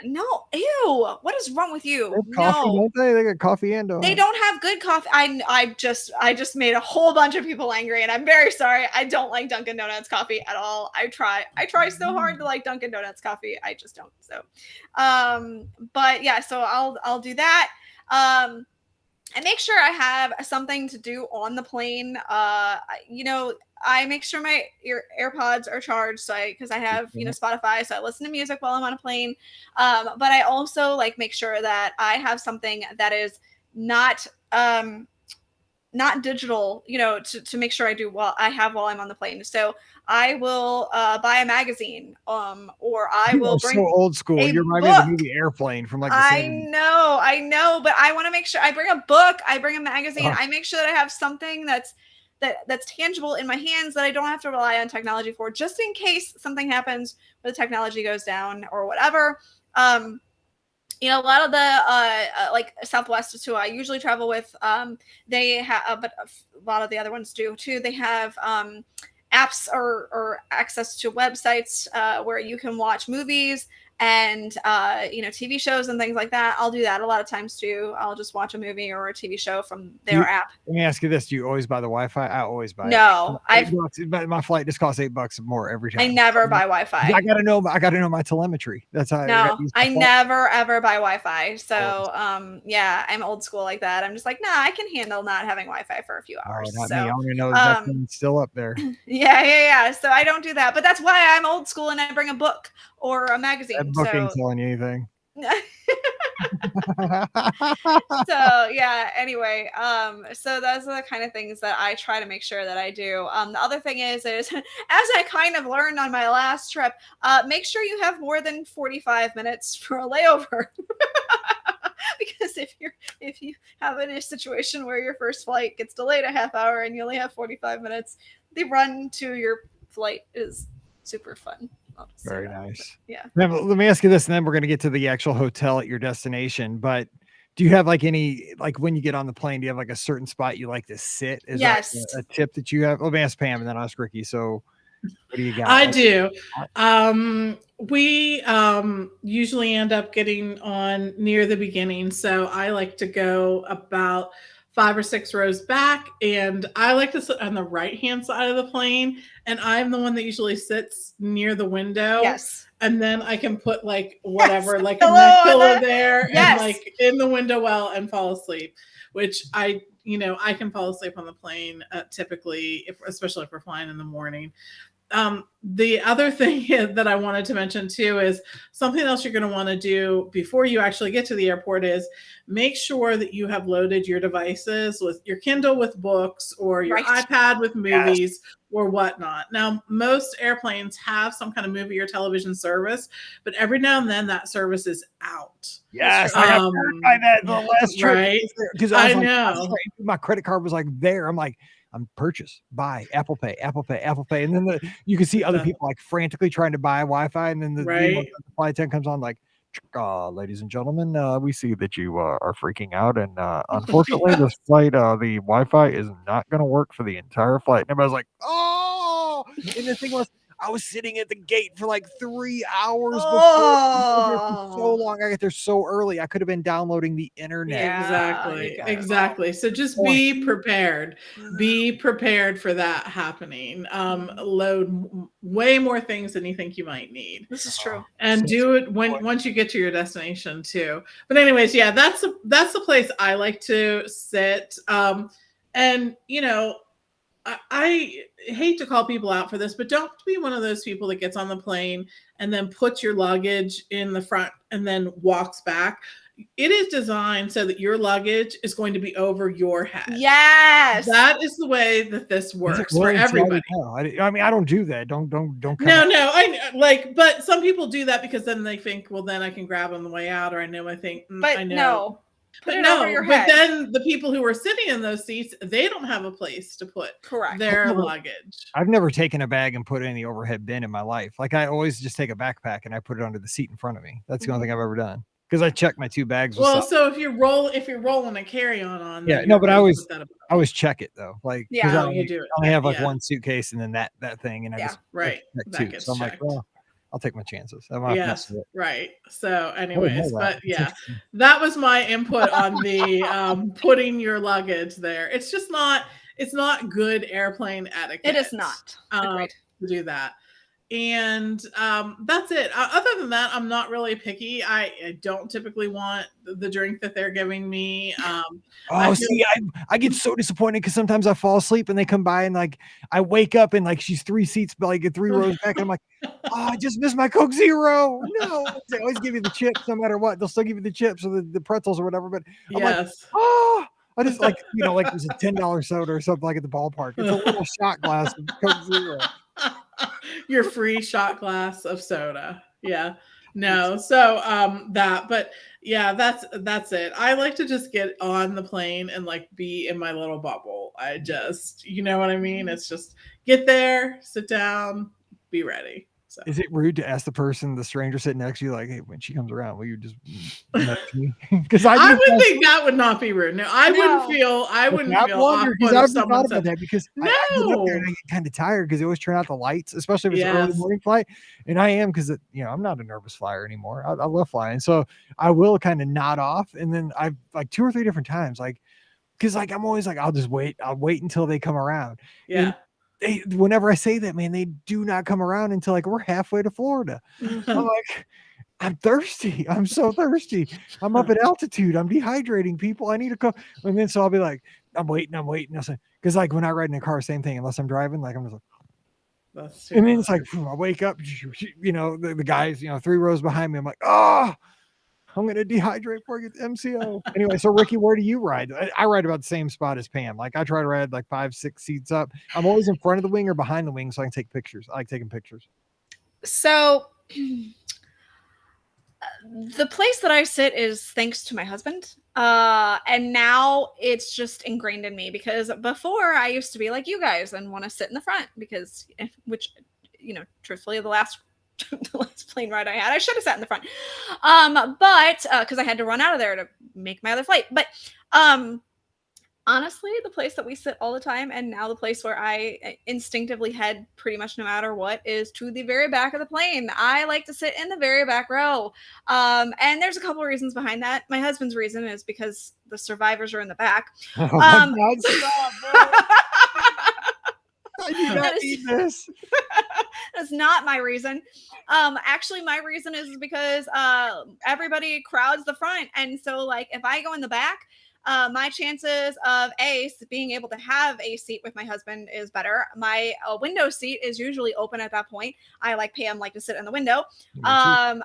No, ew, what is wrong with you? Coffee, don't they? They got coffee and donuts. They don't have good coffee. I just made a whole bunch of people angry, and I'm very sorry. I don't like Dunkin' Donuts coffee at all. I try so hard to like Dunkin' Donuts coffee. I just don't. So, but yeah, so I'll do that. And make sure I have something to do on the plane. I make sure my AirPods are charged, so because I have Spotify, so I listen to music while I'm on a plane. But I also like make sure that I have something that is not digital, to make sure while I'm on the plane. So I will buy a magazine, or I will bring. So old school. You remind me of the movie Airplane from like the 70s. I know, but I want to make sure I bring a book, I bring a magazine, I make sure that I have something that's tangible in my hands that I don't have to rely on technology for, just in case something happens where the technology goes down or whatever. A lot of the like Southwest is who I usually travel with. They have, but a lot of the other ones do too. They have apps or access to websites where you can watch movies and TV shows and things like that. I'll do that a lot of times too. I'll just watch a movie or a TV show from their app. Let me ask you this: do you always buy the Wi-Fi? I always buy. No, my flight just costs $8 more every time. I never buy Wi-Fi. I gotta know my telemetry. That's how. I never ever buy Wi-Fi. So yeah, I'm old school like that. I'm just like, nah, I can handle not having Wi-Fi for a few hours. Not me. I want to know that thing's still up there. Yeah. So I don't do that, but that's why I'm old school and I bring a book or a magazine. That book ain't telling you anything. So yeah, anyway, so those are the kind of things that I try to make sure that I do. The other thing is as I kind of learned on my last trip, make sure you have more than 45 minutes for a layover. Because if you have a situation where your first flight gets delayed a half hour and you only have 45 minutes, the run to your flight is super fun. Very nice. Yeah. Now, let me ask you this, and then we're going to get to the actual hotel at your destination. But do you have like any, like when you get on the plane, do you have like a certain spot you like to sit? Is yes. that a tip that you have? Let me ask Pam and then ask Ricky. So what do you got? I do. We usually end up getting on near the beginning. So I like to go about 5 or 6 rows back, and I like to sit on the right-hand side of the plane, and I'm the one that usually sits near the window. Yes. And then I can put like whatever, like a neck pillow there, and like in the window well and fall asleep, which I can fall asleep on the plane typically, especially if we're flying in the morning. The other thing that I wanted to mention too is something else you're going to want to do before you actually get to the airport is make sure that you have loaded your devices with your Kindle with books or your iPad with movies or whatnot. Now, most airplanes have some kind of movie or television service, but every now and then that service is out. Yes, I got by that the last trip. Right? Because I know. My credit card was like there. I'm like, I'm purchase, buy, Apple Pay. And then you can see other people like frantically trying to buy Wi-Fi. And then the flight attendant comes on like, ladies and gentlemen, we see that you are freaking out. And unfortunately, this flight, the Wi-Fi is not going to work for the entire flight. And everybody's like, oh! And the thing was, I was sitting at the gate for like 3 hours before. Oh. So long. I got there so early. I could have been downloading the internet. Yeah. Exactly. So just be prepared. Be prepared for that happening. Load way more things than you think you might need. This is true. And do it once you get to your destination too. But anyways, yeah, that's the place I like to sit. And you know, I hate to call people out for this, but don't be one of those people that gets on the plane and then puts your luggage in the front and then walks back. It is designed so that your luggage is going to be over your head. Yes. That is the way that this works for everybody. I mean, I don't do that. Don't come No, I like, but some people do that because then they think, well, then I can grab on the way out, or I know I think, but I know. No. But then the people who are sitting in those seats, they don't have a place to put their luggage. I've never taken a bag and put it in the overhead bin in my life. Like I always just take a backpack and I put it under the seat in front of me. That's the only thing I've ever done. Because I check my 2 bags. Well, so if you're rolling a carry-on on, yeah, no, but I always check it though. Like, yeah, you do it. I only have like one suitcase and then that thing, and I just that gets so I'm checked. like, well, I'll take my chances. Yes, right. So, anyways, but yeah, that was my input on the putting your luggage there. It's just not. It's not good airplane etiquette. It is not. To do that. And that's it. Other than that, I'm not really picky. I don't typically want the drink that they're giving me. I get so disappointed because sometimes I fall asleep and they come by and like I wake up and like she's 3 seats, but like 3 rows back, and I'm like, oh, I just missed my Coke Zero. No, they always give you the chips no matter what. They'll still give you the chips or the pretzels or whatever. But I'm like, oh. I just like, you know, like there's a $10 soda or something like at the ballpark. It's a little shot glass of Coke Zero. Your free shot glass of soda. Yeah. No. So but yeah, that's it. I like to just get on the plane and like be in my little bubble. I just, you know what I mean? It's just get there, sit down, be ready. So. Is it rude to ask the stranger sitting next to you, like, hey, when she comes around, will you just because I would think that would not be rude. No, I wouldn't feel awkward if someone said that, because I get up there and I get kind of tired because they always turn out the lights, especially if it's an early morning flight. And I am, because I'm not a nervous flyer anymore. I love flying. So I will kind of nod off, and then I've like 2 or 3 different times, like, because like I'm always like, I'll wait until they come around. Yeah. And whenever I say that, man, they do not come around until like we're halfway to Florida. I'm like, I'm thirsty. I'm so thirsty. I'm up at altitude. I'm dehydrating, people. I need to come. And then so I'll be like, I'm waiting. Because like when I ride in a car, same thing. Unless I'm driving, like I'm just like, and then it's like I wake up, the guys, 3 rows behind me. I'm like, oh, I'm going to dehydrate before I get to MCO. Anyway, so Ricky, where do you ride? I ride about the same spot as Pam. Like I try to ride like 5-6 seats up. I'm always in front of the wing or behind the wing so I can take pictures. I like taking pictures. So the place that I sit is thanks to my husband. And now it's just ingrained in me, because before I used to be like you guys and want to sit in the front truthfully, the last plane ride I had, I should have sat in the front. But because I had to run out of there to make my other flight. But honestly, the place that we sit all the time, and now the place where I instinctively head pretty much no matter what, is to the very back of the plane. I like to sit in the very back row. And there's a couple of reasons behind that. My husband's reason is because the survivors are in the back. Oh my God, stop, I do not need this. That's not my reason. Actually, my reason is because everybody crowds the front. And so, like, if I go in the back, my chances of being able to have a seat with my husband is better. My window seat is usually open at that point. I, like Pam, like to sit in the window. And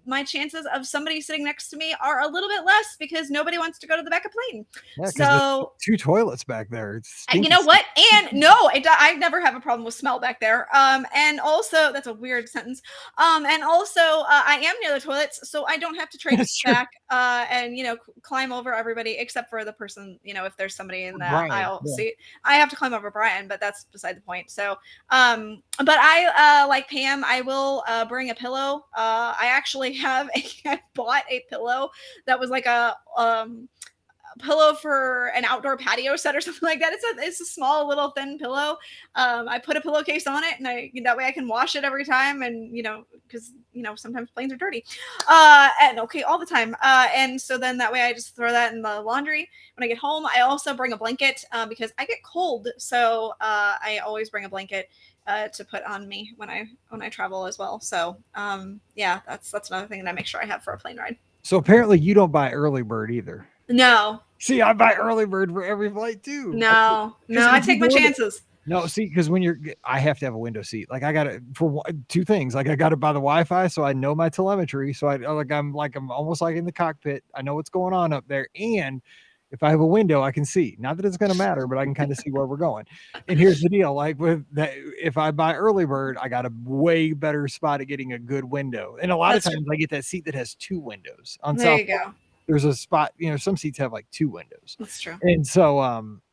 my chances of somebody sitting next to me are a little bit less because nobody wants to go to the back of the plane. Yeah, so 2 toilets back there. You know what? And no, I never have a problem with smell back there. And also, that's a weird sentence. And also, I am near the toilets, so I don't have to traipse back and climb over everybody except for the person, if there's somebody in the aisle seat. I have to climb over Brian, but that's beside the point. So, but I, like Pam, I will bring a pillow. I actually I bought a pillow that was like a pillow for an outdoor patio set or something like that. It's a small little thin pillow. I put a pillowcase on it, and that way I can wash it every time. And because sometimes planes are dirty, and okay, all the time. And so then that way I just throw that in the laundry when I get home. I also bring a blanket because I get cold, so I always bring a blanket to put on me when I travel as well. So yeah, that's another thing that I make sure I have for a plane ride. So apparently you don't buy early bird either. No. See, I buy early bird for every flight too. No, I take my chances. No, see, because I have to have a window seat. Like I got to for two things. Like I got to buy the Wi-Fi so I know my telemetry. So I'm almost like in the cockpit. I know what's going on up there, and if I have a window, I can see. Not that it's going to matter, but I can kind of see where we're going. And here's the deal: like with that, if I buy early bird, I got a way better spot at getting a good window. And a lot of times, I get that seat that has two windows. On there South you go. There's a spot. Some seats have like two windows. That's true. And so,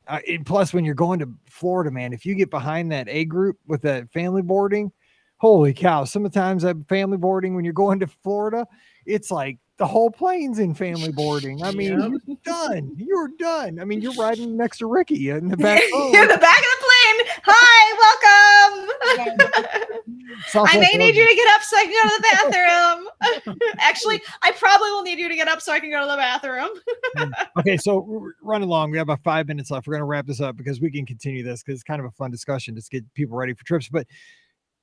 and plus, when you're going to Florida, man, if you get behind that A group with that family boarding, holy cow! Sometimes that family boarding when you're going to Florida, it's like the whole plane's in family boarding. I mean, you're done. You're done. I mean, you're riding next to Ricky in the back. In the back of the plane. Hi, welcome. I may need you to get up so I can go to the bathroom. Actually, I probably will need you to get up so I can go to the bathroom. Okay, so we're running along. We have about 5 minutes left. We're going to wrap this up because we can continue this because it's kind of a fun discussion to get people ready for trips. But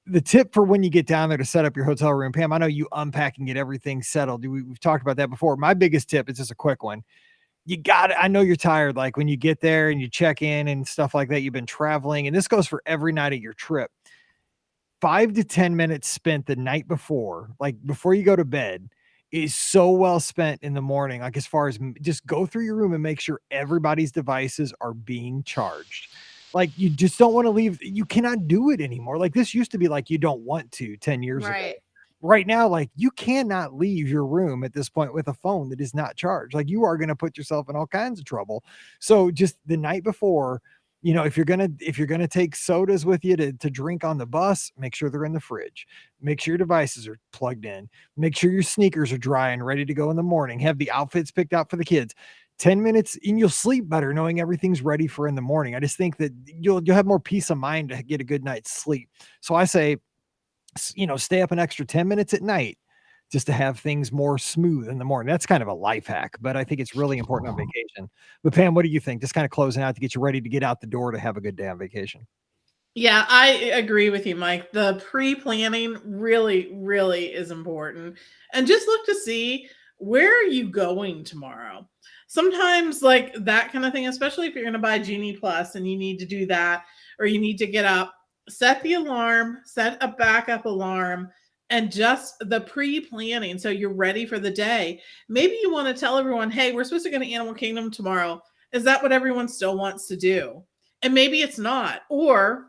the tip for when you get down there to set up your hotel room, Pam, I know you unpack and get everything settled. We've talked about that before. My biggest tip is just a quick one. I know you're tired. Like when you get there and you check in and stuff like that, you've been traveling, and this goes for every night of your trip. 5 to 10 minutes spent the night before, like before you go to bed, is so well spent in the morning. Like as far as just go through your room and make sure everybody's devices are being charged. Like you just don't want to leave. You cannot do it anymore. Like this used to be like, you don't want to 10 years ago. Right now, like you cannot leave your room at this point with a phone that is not charged. Like you are going to put yourself in all kinds of trouble. So just the night before, if you're going to take sodas with you to drink on the bus, make sure they're in the fridge. Make sure your devices are plugged in. Make sure your sneakers are dry and ready to go in the morning. Have the outfits picked out for the kids. 10 minutes and you'll sleep better knowing everything's ready for in the morning. I just think that you'll have more peace of mind to get a good night's sleep. So I say, stay up an extra 10 minutes at night just to have things more smooth in the morning. That's kind of a life hack, but I think it's really important on vacation. But Pam, what do you think? Just kind of closing out to get you ready to get out the door to have a good day on vacation. Yeah, I agree with you, Mike. The pre-planning really, really is important. And just look to see, where are you going tomorrow? Sometimes like that kind of thing, especially if you're going to buy Genie Plus and you need to do that, or you need to get up, set the alarm, set a backup alarm, and just the pre-planning. So you're ready for the day. Maybe you want to tell everyone, hey, we're supposed to go to Animal Kingdom tomorrow. Is that what everyone still wants to do? And maybe it's not. Or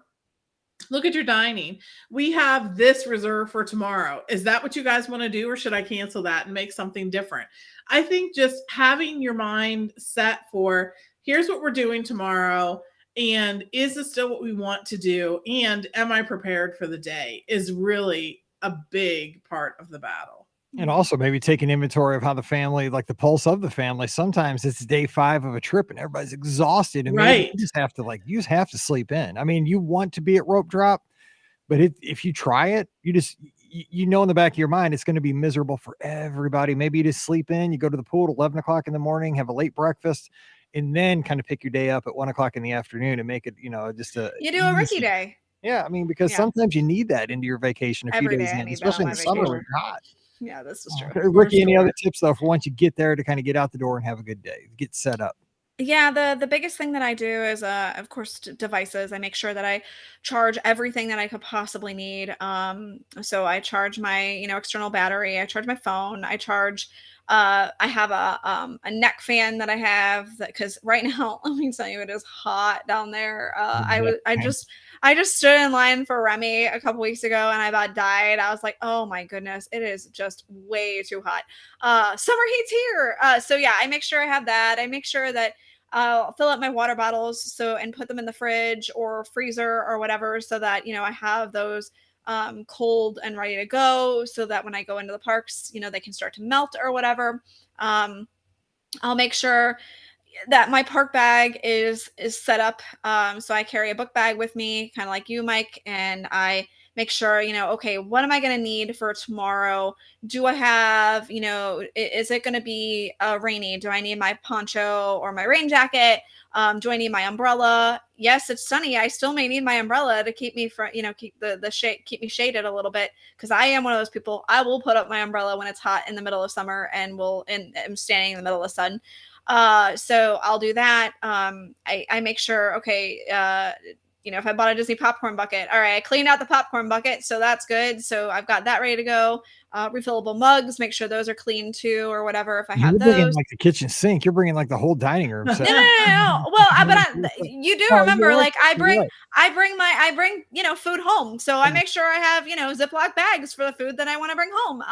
look at your dining. We have this reserved for tomorrow. Is that what you guys want to do? Or should I cancel that and make something different? I think just having your mind set for, here's what we're doing tomorrow. And is this still what we want to do? And am I prepared for the day is really a big part of the battle. And also maybe take an inventory of how the family, like the pulse of the family. Sometimes it's day 5 of a trip and everybody's exhausted. And right. You just have to sleep in. I mean, you want to be at rope drop, but if you try it, you know in the back of your mind, it's going to be miserable for everybody. Maybe you just sleep in, you go to the pool at 11 o'clock in the morning, have a late breakfast, and then kind of pick your day up at 1 o'clock in the afternoon and make it, you do a Ricky day. Yeah. I mean, because sometimes you need that into your vacation a few days in, especially in the summer when it's hot. Yeah, this is true. Okay, Ricky, any other tips though for once you get there to kind of get out the door and have a good day, get set up? Yeah, the biggest thing that I do is, of course, devices. I make sure that I charge everything that I could possibly need. So I charge my, external battery. I charge my phone. I charge. I have a neck fan that I have because right now, let me tell you, it is hot down there. I just stood in line for Remy a couple weeks ago and I about died. I was like, oh my goodness, it is just way too hot. Summer heat's here. So yeah, I make sure I have that. I make sure that I'll fill up my water bottles and put them in the fridge or freezer or whatever so that, I have those cold and ready to go so that when I go into the parks, they can start to melt or whatever. I'll make sure, that my park bag is set up. So I carry a book bag with me, kind of like you, Mike, and I make sure, okay, what am I going to need for tomorrow? Do I have, is it going to be rainy? Do I need my poncho or my rain jacket? Do I need my umbrella? Yes, it's sunny. I still may need my umbrella to keep me from, keep the shade, keep me shaded a little bit. Cause I am one of those people, I will put up my umbrella when it's hot in the middle of summer and I'm standing in the middle of the sun. So I'll do that. I make sure, okay, if I bought a Disney popcorn bucket, all right, I cleaned out the popcorn bucket, so that's good. So I've got that ready to go. Refillable mugs, make sure those are clean too, or whatever. If I have those, bringing like the kitchen sink, you're bringing like the whole dining room set. No. Well, you do remember, like I bring food home, so I make sure I have Ziploc bags for the food that I want to bring home.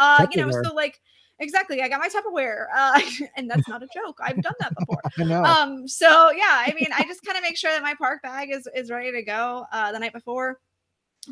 So like. Exactly. I got my Tupperware. And that's not a joke. I've done that before. I know. So yeah, I mean, I just kind of make sure that my park bag is ready to go the night before.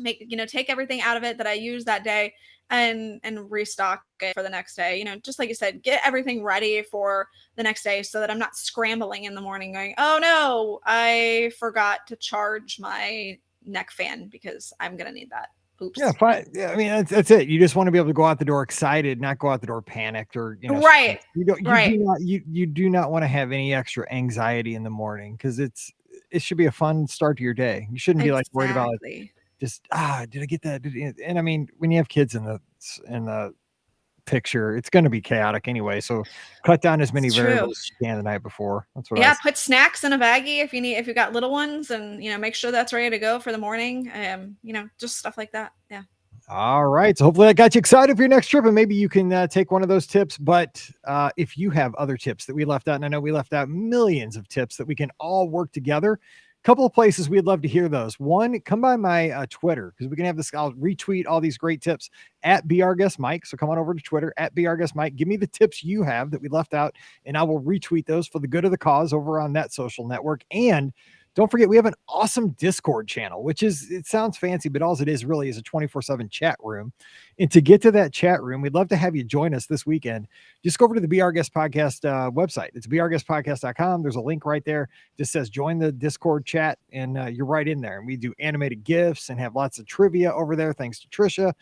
Take everything out of it that I use that day and restock it for the next day. Just like you said, get everything ready for the next day so that I'm not scrambling in the morning going, oh no, I forgot to charge my neck fan because I'm going to need that. Oops. Yeah, fine. Yeah, I mean that's it. You just want to be able to go out the door excited, not go out the door panicked or right. You do not want to have any extra anxiety in the morning because it should be a fun start to your day. You shouldn't be like worried about it. Just did I get that? And I mean, when you have kids in the picture, it's going to be chaotic anyway. So cut down as many variables as you can the night before. That's what. Yeah, put snacks in a baggie if you got little ones, and make sure that's ready to go for the morning. Just stuff like that. Yeah. All right. So hopefully that got you excited for your next trip, and maybe you can take one of those tips. But if you have other tips that we left out, and I know we left out millions of tips that we can all work together. Couple of places we'd love to hear those. One, come by my Twitter because we can have this. I'll retweet all these great tips at Be Our Guest Mike. So come on over to Twitter at Be Our Guest Mike. Give me the tips you have that we left out, and I will retweet those for the good of the cause over on that social network. And don't forget, we have an awesome Discord channel, which it sounds fancy, but all it is really is a 24/7 chat room. And to get to that chat room, we'd love to have you join us this weekend. Just go over to the Be Our Guest Podcast website. It's beourguestpodcast.com. There's a link right there. It just says join the Discord chat, and you're right in there. And we do animated GIFs and have lots of trivia over there. Thanks to Trisha.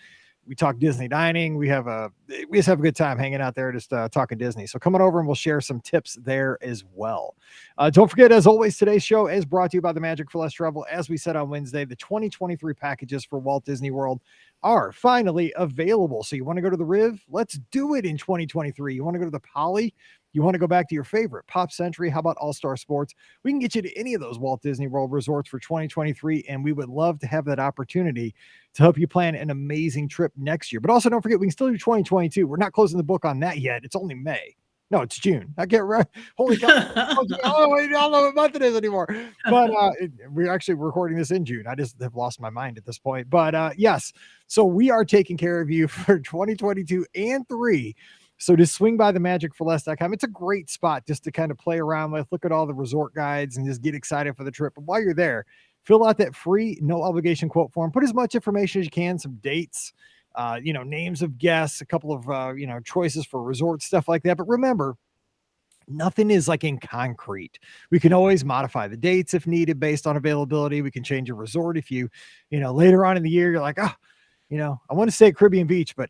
We talk Disney dining. We just have a good time hanging out there, just talking Disney. So come on over and we'll share some tips there as well. Don't forget, as always, today's show is brought to you by the Magic for Less Travel. As we said on Wednesday, the 2023 packages for Walt Disney World are finally available. So you want to go to the Riv? Let's do it in 2023. You want to go to the Poly? You want to go back to your favorite Pop Century? How about All-Star Sports? We can get you to any of those Walt Disney World resorts for 2023, and we would love to have that opportunity to help you plan an amazing trip next year. But also don't forget, we can still do 2022. We're not closing the book on that yet. It's only May. No, it's June. I get right. Holy cow. I don't know what month it is anymore. But we're actually recording this in June. I just have lost my mind at this point. But yes, so we are taking care of you for 2022 and 3. So just swing by the magicforless.com. It's a great spot just to kind of play around with, look at all the resort guides and just get excited for the trip. But while you're there, fill out that free, no obligation quote form. Put as much information as you can, some dates, names of guests, a couple of, choices for resorts, stuff like that. But remember, nothing is like in concrete. We can always modify the dates if needed based on availability. We can change a resort if you later on in the year, you're like, I want to stay at Caribbean Beach, but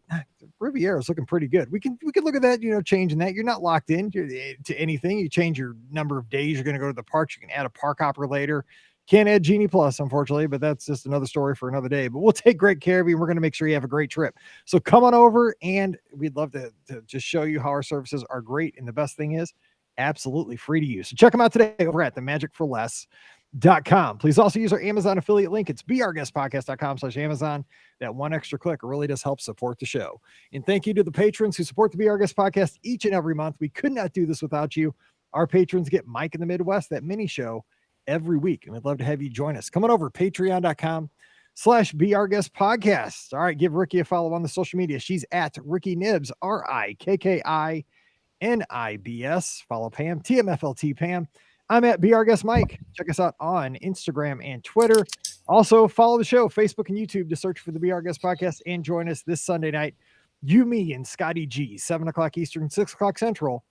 Riviera is looking pretty good. We can look at that, changing that. You're not locked in to anything. You change your number of days you're going to go to the parks. You can add a park hopper later. Can't add Genie Plus, unfortunately, but that's just another story for another day. But we'll take great care of you, and we're going to make sure you have a great trip. So come on over, and we'd love to just show you how our services are great. And the best thing is, absolutely free to use. So check them out today over at themagicforless.com. Please also use our Amazon affiliate link. It's beourguestpodcast.com/Amazon. That one extra click really does help support the show. And thank you to the patrons who support the Be Our Guest podcast each and every month. We could not do this without you. Our patrons get Mike in the Midwest, that mini show, every week. And we'd love to have you join us. Come on over, patreon.com/Be Our Guest podcast. All right. Give Ricky a follow on the social media. She's at Ricky Nibs, RIKKINIBS. Follow Pam, TMFLT Pam. I'm at Be Our Guest Mike. Check us out on Instagram and Twitter. Also, follow the show, Facebook and YouTube, to search for the Be Our Guest podcast, and join us this Sunday night. You, me, and Scotty G, 7 o'clock Eastern, 6 o'clock Central,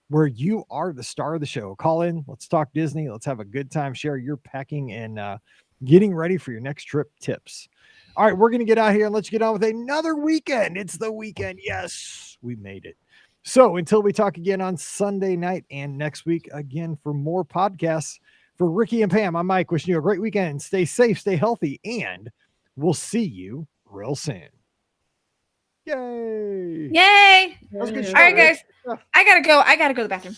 where you are the star of the show. Call in. Let's talk Disney. Let's have a good time. Share your packing and getting ready for your next trip tips. All right, we're going to get out here and let you get on with another weekend. It's the weekend. Yes, we made it. So until we talk again on Sunday night and next week again for more podcasts, for Ricky and Pam, I'm Mike, wishing you a great weekend. Stay safe, stay healthy, and we'll see you real soon. Yay. Yay. That was a good show, All right, Rick. guys. I gotta go. I gotta go to the bathroom.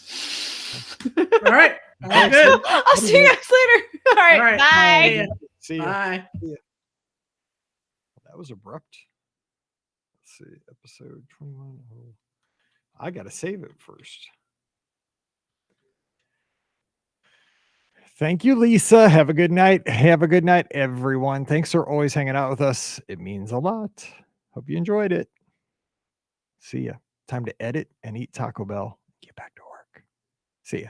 All right. All right, good. I'll see you guys later. All right. All right. Bye. See you. Bye. That was abrupt. Let's see. Episode 21. Oh, I got to save it first. Thank you, Lisa. Have a good night. Have a good night, everyone. Thanks for always hanging out with us. It means a lot. Hope you enjoyed it. See ya. Time to edit and eat Taco Bell. Get back to work. See ya.